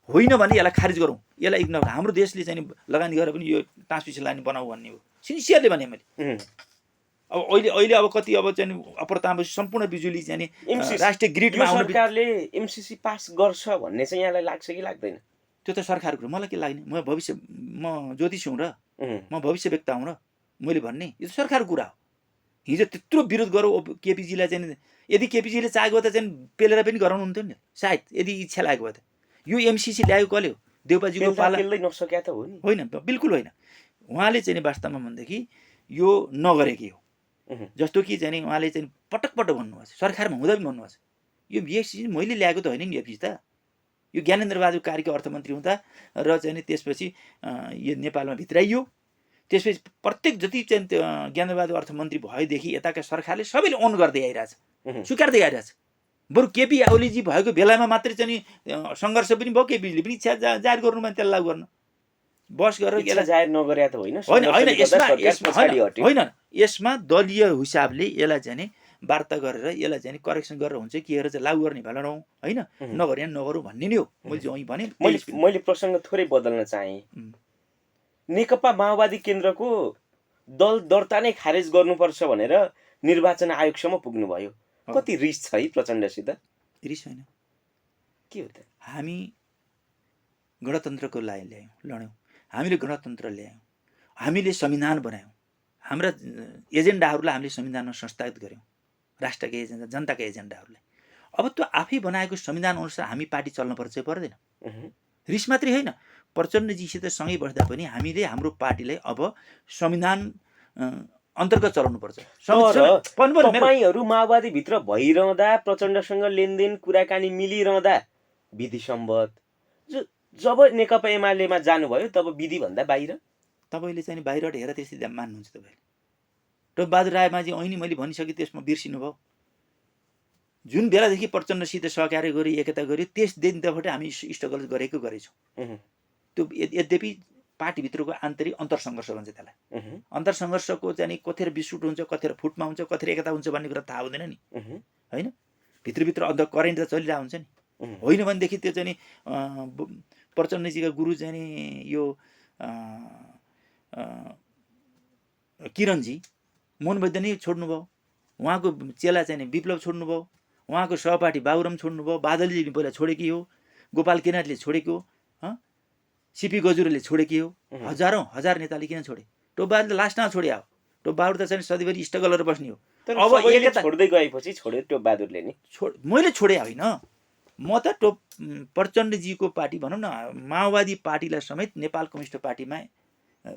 होइन भने यसलाई खारिज गरौँ, यसलाई इग्नोर। हाम्रो देशले चाहिँ लगानी गरेर पनि यो ट्रान्समिसन लाइन बनाऊ भन्ने हो, सिन्सियरली भने मैले। अब अहिले अब कति अब चाहिँ अप्रतापपछि सम्पूर्ण बिजुली चाहिँ MCC राष्ट्रिय ग्रिडमा यो आउनु सरकारले MCC पास गर्छ भन्ने चाहिँ यहाँलाई लाग्छ कि लाग्दैन? त्यो त सरकारको कुरो, मलाई के लाग्ने, म ज्योतिष हुँ र उहुँ, म भविष्य व्यक्ता हुँ र मैले भन्ने, यो त सरकारको कुरा हो। हिजो त्यत्रो विरोध गरौँ केपीजीलाई चाहिँ, यदि केपीजीले चाहेको त चाहिँ पेलेर पनि गराउनुहुन्थ्यो नि सायद, यदि इच्छा लागेको भए त। यो MCC ल्यायो कसले हो? देउपाजीको पाला पेल्दै नसक्या त हो नि। होइन, बिल्कुल होइन। उहाँले चाहिँ वास्तवमा भनेदेखि यो नगरेकै हो। उहुँ, जस्तो कि चाहिँ उहाँले चाहिँ पटक पटक भन्नुभएको छ, सरकारमा हुँदा पनि भन्नुभएको छ, यो MCC मैले ल्याएको त होइन नि एफिस त, यो ज्ञानेन्द्र बहादुर कार्की अर्थमन्त्री हुँदा र चाहिँ त्यसपछि यो नेपालमा भित्राइयो। त्यसपछि प्रत्येक जति चाहिँ ज्ञानेन्द्र बहादुर अर्थमन्त्री भएदेखि यताका सरकारले सबैले ओन गर्दै आइरहेछ, स्वीकार्दै आइरहेछ। बरु केपी ओलीजी भएको बेलामा मात्रै चाहिँ सङ्घर्ष पनि भयो, केपीले पनि इच्छा जाहेर गर्नुमा त्यसलाई लागु गर्न बस गरेर इच्छा जाहेर नगरे त होइन, होइन पछाडि हट्यो। होइन, यसमा दलीय हिसाबले यसलाई चाहिँ वार्ता गरेर यसलाई चाहिँ करेक्सन गरेर हुन्छ कि हेरेर चाहिँ लागु गर्ने भएन होइन, नगरे नगरौँ भन्ने नै हो। मैले चाहिँ भने मैले प्रसङ्ग थोरै बदल्न चाहेँ। नेकपा माओवादी केन्द्रको दल दर्ता नै खारेज गर्नुपर्छ भनेर निर्वाचन आयोगसम्म पुग्नुभयो। कति रिस छ है प्रचण्डसित? रिस होइन, के हो त? हामी गणतन्त्रको लागि ल्यायौँ, लड्यौँ, हामीले गणतन्त्र ल्यायौँ, हामीले संविधान बनायौँ, हाम्रा एजेन्डाहरूलाई हामीले संविधानमा संस्थागत गऱ्यौँ, राष्ट्रका एजेन्डा, जनताका एजेन्डाहरूलाई। अब त्यो आफै बनाएको संविधान अनुसार हामी पार्टी चल्नुपर्छ पर्दैन। रिस मात्रै होइन, प्रचण्डजीसित सँगै बस्दा पनि हामीले हाम्रो पार्टीलाई अब संविधान अन्तर्गत चलाउनुपर्छ। तपाईँहरू माओवादीभित्र भइरहँदा, प्रचण्डसँग लेनदेन कुराकानी मिलिरहँदा विधि सम्बद्ध, जब नेकपा एमालेमा जानुभयो तब विधिभन्दा बाहिर? तपाईँले चाहिँ बाहिरबाट हेरेर त्यसरी मान्नुहुन्छ? तपाईँले टोपबहादुर रायमाझी ऐनी मैले भनिसकेँ, त्यसमा बिर्सिनु भयो। जुन बेलादेखि प्रचण्डसित सहकार्य गरी एकता गर्यो त्यस दिनबाट हामी स्ट्रगल गरेछौँ। त्यो यद्यपि पार्टीभित्रको आन्तरिक अन्तरसङ्घर्ष भन्छ त्यसलाई। अन्तरसङ्घर्षको चाहिँ कतिखेर विस्फोट हुन्छ, कतिखेर फुटमा हुन्छ, कतिखेर एकता हुन्छ भन्ने कुरा थाहा हुँदैन नि, होइन? भित्रभित्र अन्त करेन्ट त चलिरहेको हुन्छ नि, होइन भनेदेखि त्यो चाहिँ प्रचण्डजीका गुरु चाहिँ यो किरणजी मोहन वैद्य छोड्नुभयो, उहाँको चेला चाहिँ विप्लव छोड्नुभयो, उहाँको सहपाठी बाबुराम छोड्नुभयो, बादलजीले पहिला छोडेकी हो, गोपाल किराँतले छोडेको हो, सिपी गजुरले छोडेकी हो, हजार नेताले किन छोडे? टोपबहादुरले लास्टमा छोडे हो। टोपबहादुर त चाहिँ सधैँभरि स्ट्रगल गरेर बस्ने हो। अब एकता छोड्दै गएपछि छोड्यो टोपबहादुरले नि। मैले छोडे होइन, म त प्रचण्डजीको पार्टी भनौँ न, माओवादी पार्टीलाई समेत नेपाल कम्युनिस्ट पार्टीमा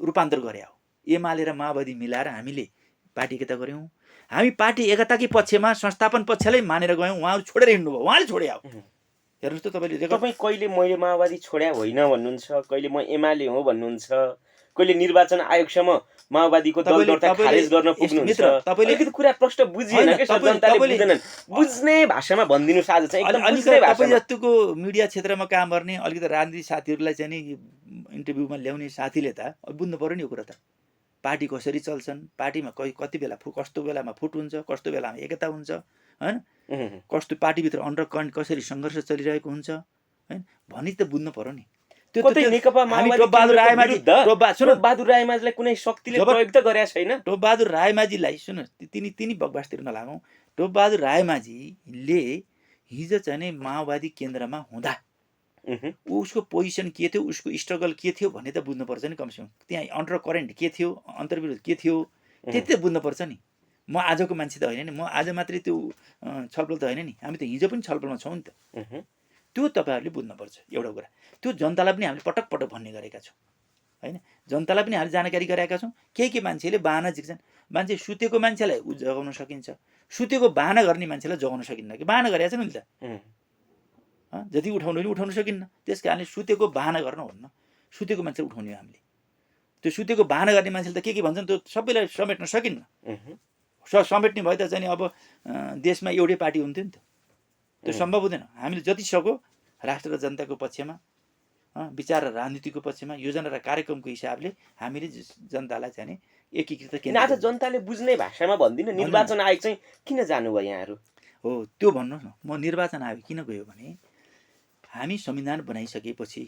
रूपान्तर गरे हो। एमाले र माओवादी मिलाएर हामीले पार्टी एकता गऱ्यौँ। हामी पार्टी एकताकै पक्षमा संस्थापन पक्षलाई मानेर गयौँ, उहाँहरू छोडेर हिँड्नुभयो, उहाँले छोडे हो। हेर्नुहोस् त तपाईँले, तपाईँ कहिले मैले माओवादी छोड्या होइन भन्नुहुन्छ, कहिले म एमाले हो भन्नुहुन्छ, कहिले निर्वाचन आयोगसम्म माओवादीको दल दर्ता खारेज गर्न पुग्नुहुन्छ। अलिकति कुरा प्रश्न बुझिएन के सर, जनताले बुझ्दैनन्। बुझ्ने भाषामा भनिदिनु साझा चाहिँ एकदम बुझ्ने भाषामा। तपाईँ जस्तोको मिडिया क्षेत्रमा काम गर्ने अलिकति राजनीतिक साथीहरूलाई चाहिँ नि इन्टरभ्यूमा ल्याउने साथीले त बुझ्नु पर्यो नि यो कुरा त। पार्टी कसरी चल्छन्, पार्टीमा कति बेला कस्तो बेलामा फुट हुन्छ, कस्तो बेलामा एकता हुन्छ, होइन? कस्तो पार्टीभित्र अन्डरकरेन्ट कसरी सङ्घर्ष चलिरहेको हुन्छ, होइन? भनी त बुझ्नु पर्यो नि। त्यो नेकपा माओवादी टोपबहादुर रायमाझीलाई कुनै शक्तिले प्रयोग त गरेका छैन। टोपबहादुर रायमाझीलाई सुन्नुहोस्, तिनी बकवासतिर नलागौँ। टोपबहादुर रायमाझीले हिजो चाहिँ नि माओवादी केन्द्रमा हुँदा उसको पोजिसन के थियो, उसको स्ट्रगल के थियो भन्ने त बुझ्नुपर्छ नि। कमसेकम त्यहाँ अन्डर करेन्ट के थियो, अन्तर्विरोध के थियो, त्यति त बुझ्नुपर्छ नि। म आजको मान्छे त होइन नि, म आज मात्रै त्यो छलफल त होइन नि, हामी त हिजो पनि छलफलमा छौँ नि त। त्यो तपाईँहरूले बुझ्नुपर्छ एउटा कुरा। त्यो जनतालाई पनि हामीले पटक पटक भन्ने गरेका छौँ, होइन? जनतालाई पनि हामीले जानकारी गराएका छौँ। के मान्छेले बाहना झिक्छन्, मान्छे सुतेको मान्छेलाई जगाउन सकिन्छ, सुतेको बाहना गर्ने मान्छेलाई जगाउन सकिन्न कि? बाहना गरेका छ नि त, जति उठाउनु नि उठाउन सकिन्न। त्यस कारणले सुतेको बाहना गर्न हुन्न, सुतेको मान्छे उठाउने हामीले। त्यो सुतेको बाहना गर्ने मान्छेले त के भन्छन्, त्यो सबैलाई समेट्न सकिन्न। समेट्ने भए त चाहिँ अब देशमा एउटै पार्टी हुन्थ्यो नि त, त्यो सम्भव हुँदैन। हामीले जति सक्यो राष्ट्र र जनताको पक्षमा, विचार र राजनीतिको पक्षमा, योजना र कार्यक्रमको हिसाबले हामीले जनतालाई चाहिँ एकीकृत केन्द्र। आज जनताले बुझ्ने भाषामा भनिदिनु, निर्वाचन आयोग चाहिँ किन जानुभयो यहाँहरू? हो त्यो भन्नुहोस् न। म निर्वाचन आयोग किन गयो भने हामी संविधान बनाइसकेपछि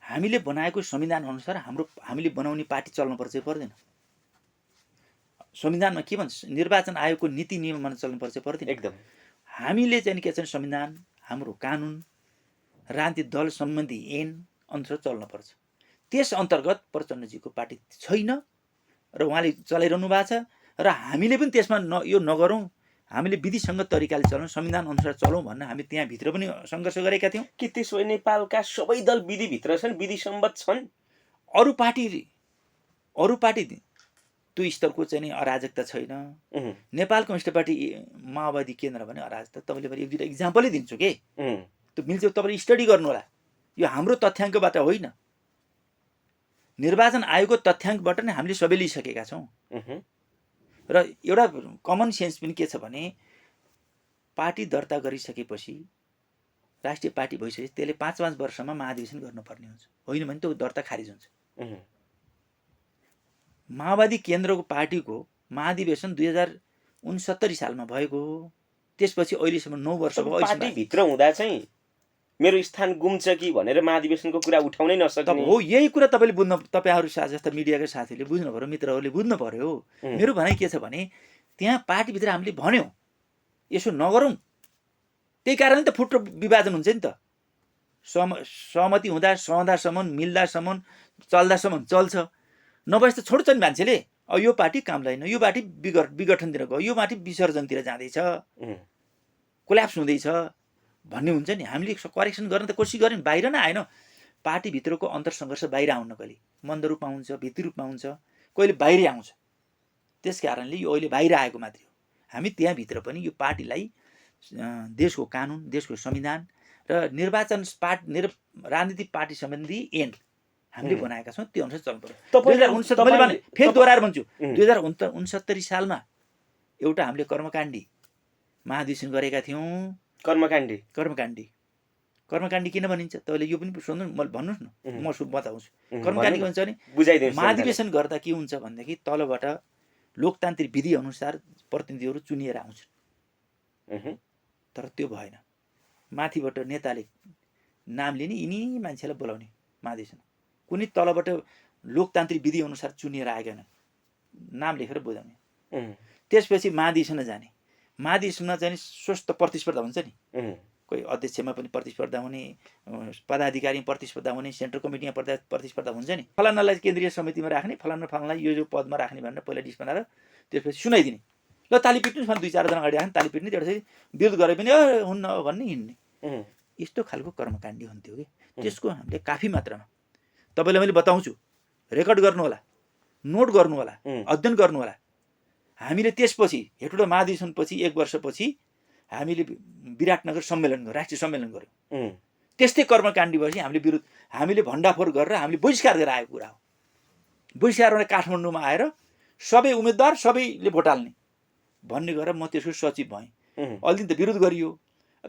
हामीले बनाएको संविधान अनुसार हामीले बनाउने पार्टी चल्नुपर्छ पर्दैन? संविधानमा के भन्छ निर्वाचन आयोगको नीति नियममा चल्नुपर्छ पर्दैन एकदम हामीले चाहिँ के छ संविधान हाम्रो कानुन राजनीतिक दल सम्बन्धी ऐन अनुसार चल्नुपर्छ त्यस अन्तर्गत प्रचण्डजीको पार्टी छैन र उहाँले चलाइरहनु भएको छ र हामीले पनि त्यसमा यो नगरौँ हामीले विधिसङ्गत तरिकाले चलाउँ संविधान अनुसार चलौँ भन्न हामी त्यहाँभित्र पनि सङ्घर्ष गरेका थियौँ कि त्यसो भए नेपालका सबै दल विधिभित्र छन् विधिसम्मत छन् अरू पार्टी त्यो स्तरको चाहिँ नि अराजकता छैन नेपाल कम्युनिस्ट पार्टी माओवादी केन्द्र भने अराजकता तपाईँले मैले एक दुईवटा इक्जाम्पलै दिन्छु के त्यो मिल्छ तपाईँले स्टडी गर्नु होला यो हाम्रो तथ्याङ्कबाट होइन निर्वाचन आयोगको तथ्याङ्कबाट नै हामीले सबै लिइसकेका छौँ र एउटा कमन सेन्स पनि के छ भने पार्टी दर्ता गरिसकेपछि राष्ट्रिय पार्टी भइसकेपछि त्यसले 5-5 वर्षमा महाधिवेशन गर्नुपर्ने हुन्छ होइन भने त्यो दर्ता खारिज हुन्छ माओवादी केन्द्रको पार्टीको महाधिवेशन 2069 सालमा भएको हो त्यसपछि अहिलेसम्म 9 वर्ष भयो पार्टीभित्र हुँदा चाहिँ मेरो स्थान गुम्छ कि भनेर महाधिवेशनको कुरा उठाउनै नसक्ने हो यही कुरा तपाईँले बुझ्नु तपाईँहरू जस्ता मिडियाका साथीहरूले बुझ्नु पर्यो मित्रहरूले बुझ्नु पर्यो मेरो भनाइ के छ भने त्यहाँ पार्टीभित्र हामीले भन्यौँ यसो नगरौँ त्यही कारणले त फुट विभाजन हुन्छ नि त सहमति हुँदा सहँदासम्म मिल्दासम्म चल्दासम्म चल्छ नभए त छोड्छ नि मान्छेले अब यो पार्टी काम लाग्दैन यो पार्टी विघटनतिर गयो यो पार्टी विसर्जनतिर जाँदैछ कोल्याप्स हुँदैछ भन्ने हुन्छ नि हामीले करेक्सन गर्न त कोसिस गऱ्यौँ बाहिर नै आएन पार्टीभित्रको अन्तरसङ्घर्ष बाहिर आउन कहिले मन्द रूपमा हुन्छ भित्री रूपमा हुन्छ कहिले बाहिरै आउँछ त्यस कारणले यो अहिले बाहिर आएको मात्रै हो हामी त्यहाँभित्र पनि यो पार्टीलाई देशको कानुन देशको संविधान र निर्वाचन राजनीतिक पार्टी सम्बन्धी ऐन हामीले बनाएका छौँ त्यो अनुसार चल्नु पर्यो फेरि दोहोऱ्याएर भन्छु 2069 सालमा एउटा हामीले कर्मकाण्डी महाधिवेशन गरेका थियौँ कर्मकाण्डी किन भनिन्छ तपाईँले यो पनि सोध्नु मलाई भन्नुहोस् न म बताउँछु कर्मकाण्डी भन्छ भने बुझाइदिनु महाधिवेशन गर्दा के हुन्छ भनेदेखि तलबाट लोकतान्त्रिक विधि अनुसार प्रतिनिधिहरू चुनिएर आउँछन् तर त्यो भएन माथिबाट नेताले नाम लिने यिनी मान्छेलाई बोलाउने महाधिवेशन कुनै तलबाट लोकतान्त्रिक विधि अनुसार चुनिएर आएन नाम लेखेर बुझाउने त्यसपछि महाधिवेशन जाने महाधिवेशनमा चाहिँ स्वस्थ प्रतिस्पर्धा हुन्छ नि कोही अध्यक्षमा पनि प्रतिस्पर्धा हुने पदाधिकारी प्रतिस्पर्धा हुने सेन्ट्रल कमिटीमा प्रतिस्पर्धा हुन्छ नि फलानालाई केन्द्रीय समितिमा राख्ने फलानालाई यो पदमा राख्ने भनेर पहिला लिस्ट बनाएर त्यसपछि सुनाइदिने ल ताली पिट्नुहोस् भने 2-4 जना अगाडि राख्ने ताली पिट्ने त्यसपछि विरोध गरे पनि हुन्न भन्ने हिँड्ने यस्तो खालको कर्मकाण्डी हुन्थ्यो कि त्यसको हामीले काफी मात्रामा तपाईँलाई मैले बताउँछु रेकर्ड गर्नु होला नोट गर्नु होला अध्ययन गर्नु होला हामीले त्यसपछि हेटुडा महाधिवेशनपछि 1 वर्षपछि हामीले विराटनगर सम्मेलन गर्यौँ राष्ट्रिय सम्मेलन गर्यौँ त्यस्तै कर्मकाण्डी भएपछि हामीले भण्डाफोर गरेर हामीले बहिष्कार गरेर आएको कुरा हो बहिष्कार गरेर काठमाडौँमा आएर सबै उम्मेदवार सबैले भोट हाल्ने भन्ने गरेर म त्यसको सचिव भएँ अलि दिन त विरोध गरियो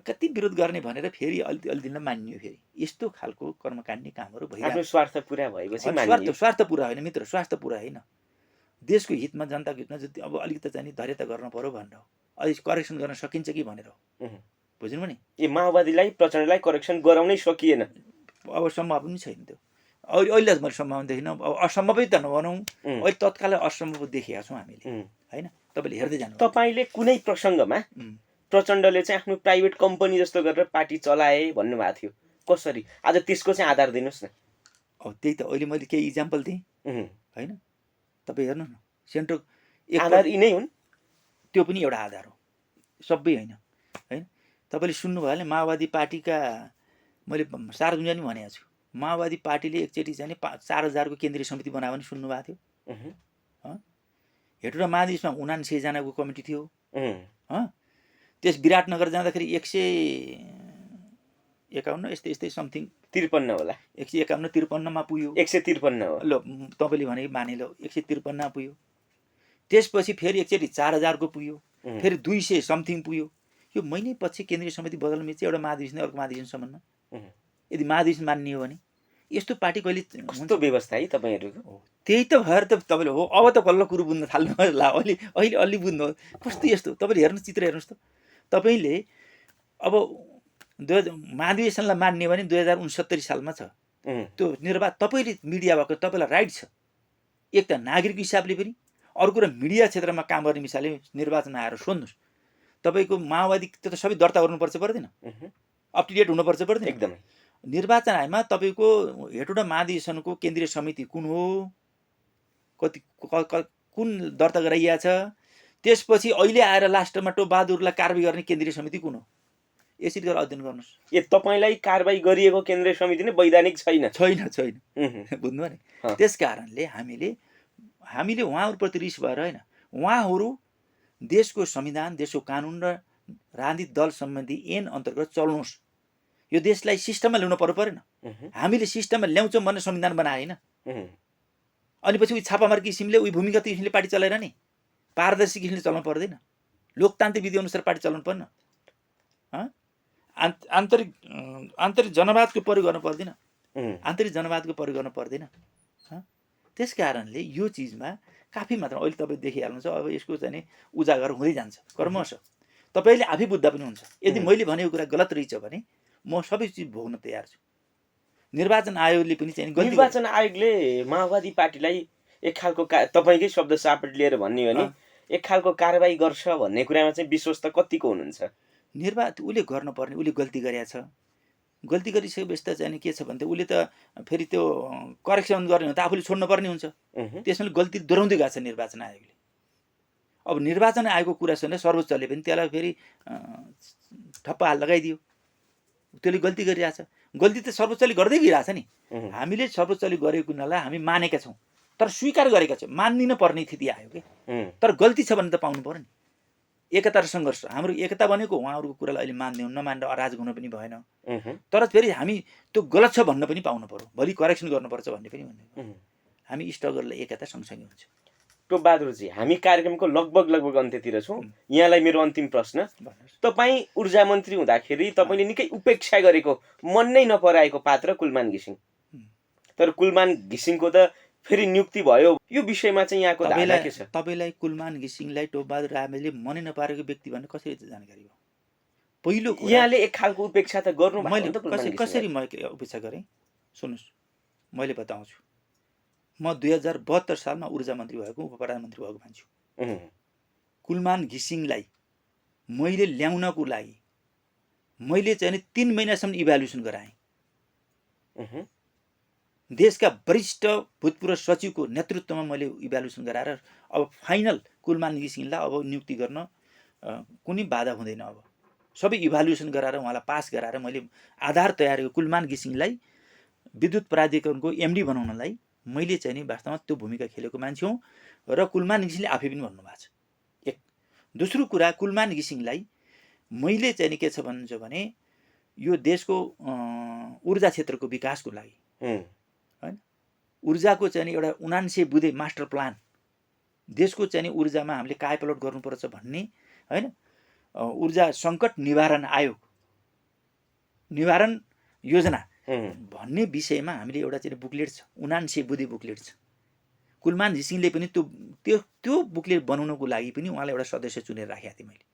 कति विरोध गर्ने भनेर फेरि अलि दिनलाई मानियो फेरि यस्तो खालको कर्मकाण्डी कामहरू भइरहेको स्वार्थ पुरा भएपछि स्वार्थ पुरा होइन मित्र स्वार्थ पुरा होइन देशको हितमा जनताको हितमा जति अब अलिकति चाहिँ धैर्यता गर्न पर्यो भनेर हो अहिले करेक्सन गर्न सकिन्छ कि भनेर हो बुझ्नु नि ए माओवादीलाई प्रचण्डलाई करेक्सन गराउनै सकिएन अब सम्भव पनि छैन त्यो अहिले मैले सम्भावना देखिनँ अब असम्भवै त नभनौँ अहिले तत्कालै असम्भव देखेका छौँ हामीले होइन तपाईँले हेर्दै जानु तपाईँले कुनै प्रसङ्गमा प्रचण्डले चाहिँ आफ्नो प्राइभेट कम्पनी जस्तो गरेर पार्टी चलाए भन्नुभएको थियो कसरी आज त्यसको चाहिँ आधार दिनुहोस् न अब त्यही त अहिले मैले केही इक्जाम्पल दिएँ होइन तपाईँ हेर्नु न सेन्ट्रल आधार यिनै हुन् त्यो पनि एउटा आधार हो सबै होइन तपाईँले सुन्नुभयो भने माओवादी पार्टीका मैले सार्वजनिक पनि भनेको छु माओवादी पार्टीले एकचोटि चाहिँ 4000 को केन्द्रीय समिति बनायो भने सुन्नुभएको थियो हेटुडा महादेशमा 79 जनाको कमिटी थियो त्यस विराटनगर जाँदाखेरि 151 यस्तै समथिङ 53 होला 151-53 मा पुग्यो 153 हो ल तपाईँले भने माने ल 153 मा पुग्यो त्यसपछि फेरि एकचोटि 4000 को पुग्यो फेरि 200 समथिङ पुग्यो यो महिनै पछि केन्द्रीय समिति बदल्नु चाहिँ एउटा महाधिवेशन अर्को महाधिवेशनसम्ममा यदि महाधिवेशन मान्ने हो भने यस्तो पार्टी कहिले कस्तो व्यवस्था है तपाईँहरूको त्यही त भएर त तपाईँले हो अब त बल्ल कुरो बुझ्न थाल्नु होला अहिले अलि बुझ्नु कस्तो यस्तो तपाईँले हेर्नु चित्र हेर्नुहोस् त तपाईँले अब महाधिवेशनलाई मान्ने भने 2069 सालमा छ त्यो निर्वाचन तपाईँले मिडिया भएको तपाईँलाई राइट छ एक त नागरिक हिसाबले पनि अरू कुरा मिडिया क्षेत्रमा काम गर्ने मिसालले निर्वाचन आएर सोध्नुहोस्, तपाईँको माओवादी त्यो त सबै दर्ता गर्नुपर्छ पर्दैन, अप टु डेट हुनुपर्छ पर्दैन। एकदमै निर्वाचन आयोगमा तपाईँको हेटौँडा महाधिवेशनको केन्द्रीय समिति कुन हो, कति कुन दर्ता गराइएको छ, त्यसपछि अहिले आएर लास्टमा टोपबहादुरलाई कारबाही गर्ने केन्द्रीय समिति कुन हो, यसरी गरेर अध्ययन गर्नुहोस्। ए तपाईँलाई कारबाही गरिएको केन्द्रीय समिति नै वैधानिक छैन? छैन बुझ्नुभयो नि। त्यस कारणले हामीले उहाँहरूप्रति रिस भएर होइन, उहाँहरू देशको संविधान, देशको कानुन र राजनीतिक दल सम्बन्धी ऐन अन्तर्गत चल्नुहोस्। यो देशलाई सिस्टममा ल्याउनु पर्नु परेन? हामीले सिस्टममा ल्याउँछौँ भनेर संविधान बनाए होइन, अनि पछि उही छापामार किसिमले उही भूमिगत किसिमले पार्टी चलाएर नि पारदर्शी किसिमले चलाउनु पर्दैन? लोकतान्त्रिक विधि अनुसार पार्टी चलाउनु पर्न? आन्तरिक जनवादको प्रयोग गर्नु पर्दैन? आन्तरिक जनवादको प्रयोग गर्नु पर्दैन? त्यस कारणले यो चिजमा काफी मात्रामा अहिले तपाईँ देखिहाल्नुहुन्छ। अब यसको चाहिँ नि उजागर हुँदै जान्छ क्रमशः। तपाईँले आफै बुझ्दा पनि हुन्छ। यदि मैले भनेको कुरा गलत रहेछ भने म सबै चिज भोग्न तयार छु। निर्वाचन आयोगले पनि चाहिँ निर्वाचन आयोगले माओवादी पार्टीलाई एक खालको तपाईँकै शब्द सापट लिएर भन्ने हो भने एक खालको कारबाही गर्छ भन्ने कुरामा चाहिँ विश्वस्त कतिको हुनुहुन्छ? उसले गर्नुपर्ने, उसले गल्ती गरेको छ। गल्ती गरिसकेपछि त चाहिँ के छ भने त उसले त फेरि त्यो करेक्सन गर्ने हो त आफूले छोड्नुपर्ने हुन्छ। त्यसमा गल्ती दोहोऱ्याउँदै गएको छ निर्वाचन आयोगले। अब निर्वाचन आयोगको कुरा सुनेर सर्वोच्चले पनि त्यसलाई फेरि ठप्पा लगाइदियो, त्यसले गल्ती गरिरहेछ। गल्ती त सर्वोच्चले गर्दै गइरहेछ नि। हामीले सर्वोच्चले गरेको कुरालाई हामी मानेका छौँ, तर स्वीकार गरेका छौँ, मान्दिन पर्ने स्थिति आयो कि। तर गल्ती छ भने त पाउनु पर्यो नि। एकता र सङ्घर्ष, हाम्रो एकता भनेको उहाँहरूको कुरालाई अहिले मान्दैनौँ, नमानेर अराजक हुन पनि भएन। तर फेरि हामी त्यो गलत छ भन्न पनि पाउनु पर्यो, भोलि करेक्सन गर्नुपर्छ भन्ने पनि भन्ने। हामी स्ट्रगललाई एकता सँगसँगै हुन्छ। टोपबहादुरजी, हामी कार्यक्रमको लगभग अन्त्यतिर छौँ। यहाँलाई मेरो अन्तिम प्रश्न, तपाईँ ऊर्जा मन्त्री हुँदाखेरि तपाईँले निकै उपेक्षा गरेको, मन नै नपराएको पात्र कुलमान घिसिङ। तर कुलमान घिसिङको त फेरि नियुक्ति भयो, यो विषयमा चाहिँ यहाँको धारणा के छ? तपाईँलाई कुलमान घिसिङलाई टोपबहादुर रामेले मनै नपारेको व्यक्ति भन्ने कसरी जानकारी भयो? पहिलो यहाँले एक खालको उपेक्षा त गर्नु मैले कसरी म उपेक्षा गरेँ सुन्नुहोस्, मैले बताउँछु। म 2072 सालमा ऊर्जा मन्त्री भएको, उप प्रधानमन्त्री भएको मान्छे। कुलमान घिसिङलाई मैले ल्याउनको लागि मैले चाहिँ 3 महिनासम्म इभ्यालुएसन गराएँ। देशका वरिष्ठ भूतपूर्व सचिवको नेतृत्वमा मैले इभ्यालुएसन गराएर अब फाइनल कुलमान घिसिङलाई अब नियुक्ति गर्न कुनै बाधा हुँदैन। अब सबै इभ्यालुएसन गराएर उहाँलाई पास गराएर मैले आधार तयार गरेको कुलमान घिसिङलाई विद्युत प्राधिकरणको एमडी बनाउनलाई मैले चाहिँ नि वास्तवमा त्यो भूमिका खेलेको मान्छे हुँ र कुलमान घिसिङले आफै पनि भन्नुभएको छ। एक दोस्रो कुरा, कुलमान घिसिङलाई मैले चाहिँ नि के छ भन्नुहुन्छ भने यो देशको ऊर्जा क्षेत्रको विकासको लागि हैन, ऊर्जाको चाहिँ नि एउटा 79 बुँदे मास्टर प्लान, देशको चाहिँ नि ऊर्जामा हामीले कायापलट गर्नुपर्छ भन्ने हैन, ऊर्जा सङ्कट निवारण आयोग, निवारण योजना भन्ने विषयमा हामीले एउटा चाहिँ बुकलेट छ, 79 बुँदे बुकलेट छ। कुलमान घिसिङले पनि त्यो बुकलेट बनाउनको लागि पनि उहाँलाई एउटा सदस्य चुनेर राखेको थिएँ मैले।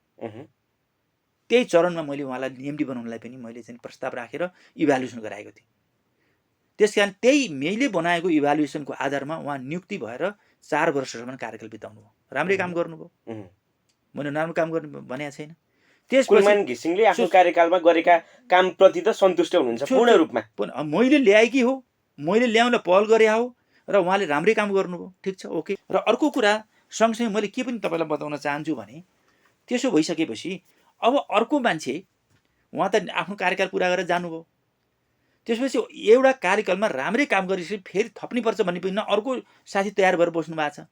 त्यही चरणमा मैले उहाँलाई एमडी बनाउनलाई पनि मैले चाहिँ प्रस्ताव राखेर इभ्यालुएसन गराएको थिएँ। त्यसकारण त्यही मैले बनाएको इभ्यालुएसनको आधारमा उहाँ नियुक्ति भएर 4 वर्षसम्म कार्यकाल बिताउनु भयो। राम्रै काम गर्नुभयो, मैले नराम्रो काम गर्ने भनेको छैन। कुलमान घिसिङले आफ्नो कार्यकालमा गरेका कामप्रति त सन्तुष्ट हुनुहुन्छ पूर्ण रूपमा? मैले ल्याएकी हो, मैले ल्याउन पहल गरे हो र उहाँले राम्रै काम गर्नुभयो, ठिक छ, ओके। र अर्को कुरा सँगसँगै मैले के पनि तपाईँलाई बताउन चाहन्छु भने त्यसो भइसकेपछि अब अर्को मान्छे उहाँ त आफ्नो कार्यकाल पुरा गरेर जानुभयो, त्यसपछि एउटा कार्यकालमा राम्रै काम गरेपछि फेरि थप्नुपर्छ भन्ने पनि अर्को साथी तयार भएर बस्नु भएको छ,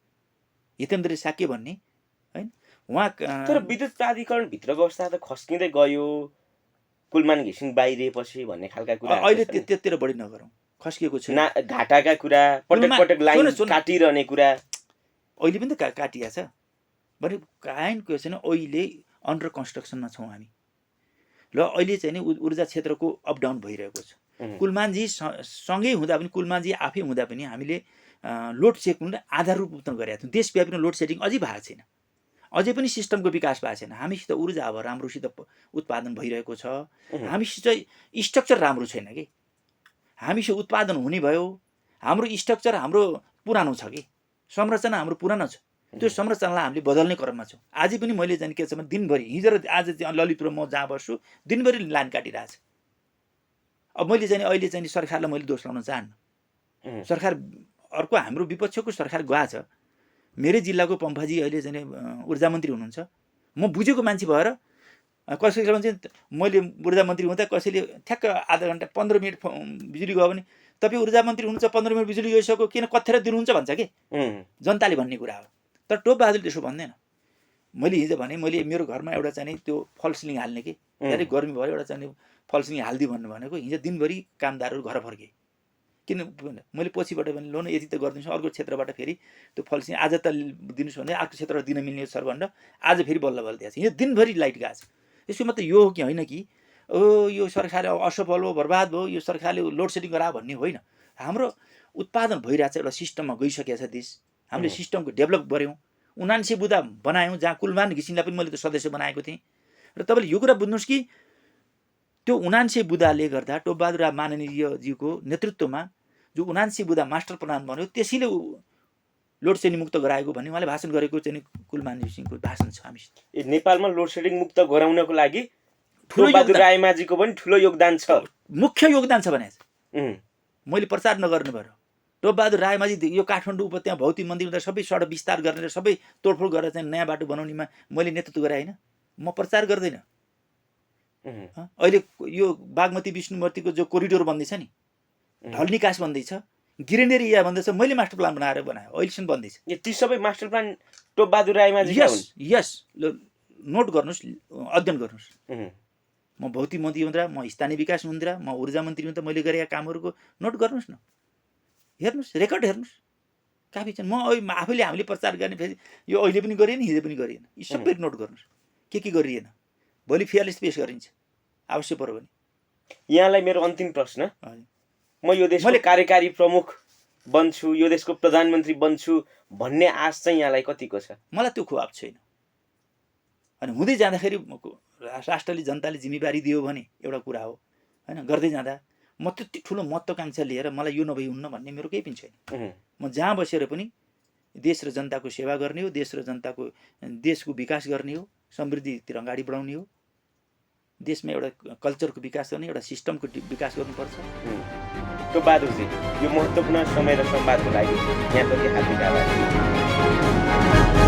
हितेन्द्र साक्य भन्ने हैन। उहाँ तर विद्युत प्राधिकरणभित्रको अवस्था त खस्किँदै गयो कुलमान घिसिङ बाहिरिएपछि भन्ने खालका कुरा। अहिले त्यतिर बढी नगरौँ, खस्किएको छैन। घाटाका कुरा, पटक लाइन काटिरहने कुरा अहिले पनि त काटिया छ भने काइन क्वेसन। अहिले अन्डर कन्स्ट्रक्सनमा छौँ हामी ल। अहिले चाहिँ नि ऊर्जा क्षेत्रको अपडाउन भइरहेको छ। कुलमानजी सँगै हुँदा पनि, कुलमानजी आफै हुँदा पनि हामीले लोड सेडिङ आधार रूपमा गरेका थियौँ। देशव्यापी लोड सेडिङ अझै भएको छैन, अझै पनि सिस्टमको विकास भएको छैन। हामीसित ऊर्जा अब राम्रोसित उत्पादन भइरहेको छ, हामीसित स्ट्रक्चर राम्रो छैन कि। हामीसित उत्पादन हुने भयो, हाम्रो स्ट्रक्चर हाम्रो पुरानो छ कि, संरचना हाम्रो पुरानो छ, त्यो संरचनालाई हामीले बदल्ने क्रममा छौँ। आज पनि मैले चाहिँ के छ भने दिनभरि हिजो र आज चाहिँ ललितपुर म जहाँ बस्छु दिनभरि लाइन काटिरहेछ। अब मैले चाहिँ अहिले चाहिँ सरकारलाई मैले दोष लाउन चाहन्न। सरकार अर्को हाम्रो विपक्षको सरकार गएको छ। मेरै जिल्लाको पम्फाजी अहिले चाहिँ ऊर्जा मन्त्री हुनुहुन्छ। म बुझेको मान्छे भएर कसैले भन्छ मैले ऊर्जा मन्त्री हुँदा कसैले ठ्याक्क आधा घन्टा 15 मिनट बिजुली गयो भने तपाईँ ऊर्जा मन्त्री हुनुहुन्छ 15 मिनट बिजुली गइसक्यो किन कथेर दिनुहुन्छ भन्छ कि जनताले भन्ने कुरा हो। तर टोपबहादुरले त्यसो भन्दैन। मैले हिजो भने मैले मेरो घरमा एउटा चाहिँ त्यो फल सिलिङ हाल्ने कि धेरै गर्मी भयो एउटा चाहिँ फल सिलिङ हालिदिउँ भन्नु भनेको हिजो दिनभरि कामदारहरू घर फर्के। किन मैले पछिबाट भने लोन यति त गरिदिन्छु अर्को क्षेत्रबाट फेरि त्यो फल सिलिङ आज त दिनुहोस् भन्दै अर्को क्षेत्रबाट दिन मिल्ने सर भनेर आज फेरि बल्ल बल्ल दिएको छ। हिजो दिनभरि लाइट गएको छ। यसको मतलब यो हो कि होइन कि यो सरकारले असफल भयो बर्बाद भयो यो सरकारले लोड सेडिङ गरायो भन्ने होइन। हाम्रो उत्पादन भइरहेछ एउटा सिस्टममा गइसकेको छ देश। हामीले सिस्टमको डेभलप गऱ्यौँ 79 बुदा बनायौँ जहाँ कुलमान घिसिङलाई पनि मैले त सदस्य बनाएको थिएँ। र तपाईँले यो कुरा बुझ्नुहोस् कि त्यो 79 बुदाले गर्दा टोपबहादुर माननीयज्यूको नेतृत्वमा जो 79 बुदा मास्टर प्लान बन्यो त्यसैले लोड सेडिङ मुक्त गराएको भन्ने उहाँले भाषण गरेको चाहिँ कुलमान घिसिङको भाषण छ। हामी नेपालमा लोड सेडिङ मुक्त गराउनको लागि टोपबहादुर रायमाझीको पनि ठुलो योगदान छ। मुख्य योगदान छ भने मैले प्रचार नगर्नु पर्यो। टोपबहादुर रायमाझी यो काठमाडौँ उपत्यका भौतिक मन्दिर हुँदा सबै सडक विस्तार गर्ने र सबै तोडफोड गरेर चाहिँ नयाँ बाटो बनाउनेमा मैले नेतृत्व गरेँ होइन। म प्रचार गर्दैन। अहिले यो बागमती विष्णुमतीको जो कोरिडोर बन्दैछ नि ढल निकास बन्दैछ गिरिनेर एरिया बन्दैछ मैले मास्टर प्लान बनाएर बनाएँ अहिलेसम्म बन्दैछ। ती सबै मास्टर प्लान टोपबहादुर रायमाझी यस नोट गर्नुहोस् अध्ययन गर्नुहोस्। म भौतिक मन्त्री हुँदा म स्थानीय विकास मन्त्री म ऊर्जा मन्त्री हुँदा मैले गरेका कामहरूको नोट गर्नुहोस् न हेर्नुहोस् रेकर्ड हेर्नुहोस् काफी छन्। म आफैले हामीले प्रचार गर्ने फेरि यो अहिले पनि गरिएन हिजो पनि गरिएन यी सबै नोट गर्नुहोस् के गरिएन भोलि फेयरलेस पेस गरिन्छ आवश्यक पर्यो भने। यहाँलाई मेरो अन्तिम प्रश्न म यो देशको कार्यकारी प्रमुख बन्छु यो देशको प्रधानमन्त्री बन्छु भन्ने आश चाहिँ यहाँलाई कतिको छ? मलाई त्यो खुवाब छैन। अनि हुँदै जाँदाखेरि राष्ट्रले जनताले जिम्मेवारी दियो भने एउटा कुरा हो होइन। गर्दै जाँदा म त्यति ठुलो महत्त्वाकांक्षा लिएर मलाई यो नभई हुन्न भन्ने मेरो केही पनि छैन। म जहाँ बसेर पनि देश र जनताको सेवा गर्ने हो देश र जनताको देशको विकास गर्ने हो समृद्धितिर अगाडि बढाउने हो देशमा एउटा कल्चरको विकास गर्ने एउटा सिस्टमको विकास गर्नुपर्छ। टोपबहादुरजी यो महत्त्वपूर्ण समय र संवादको लागि यहाँप्रति हार्दिक आभार।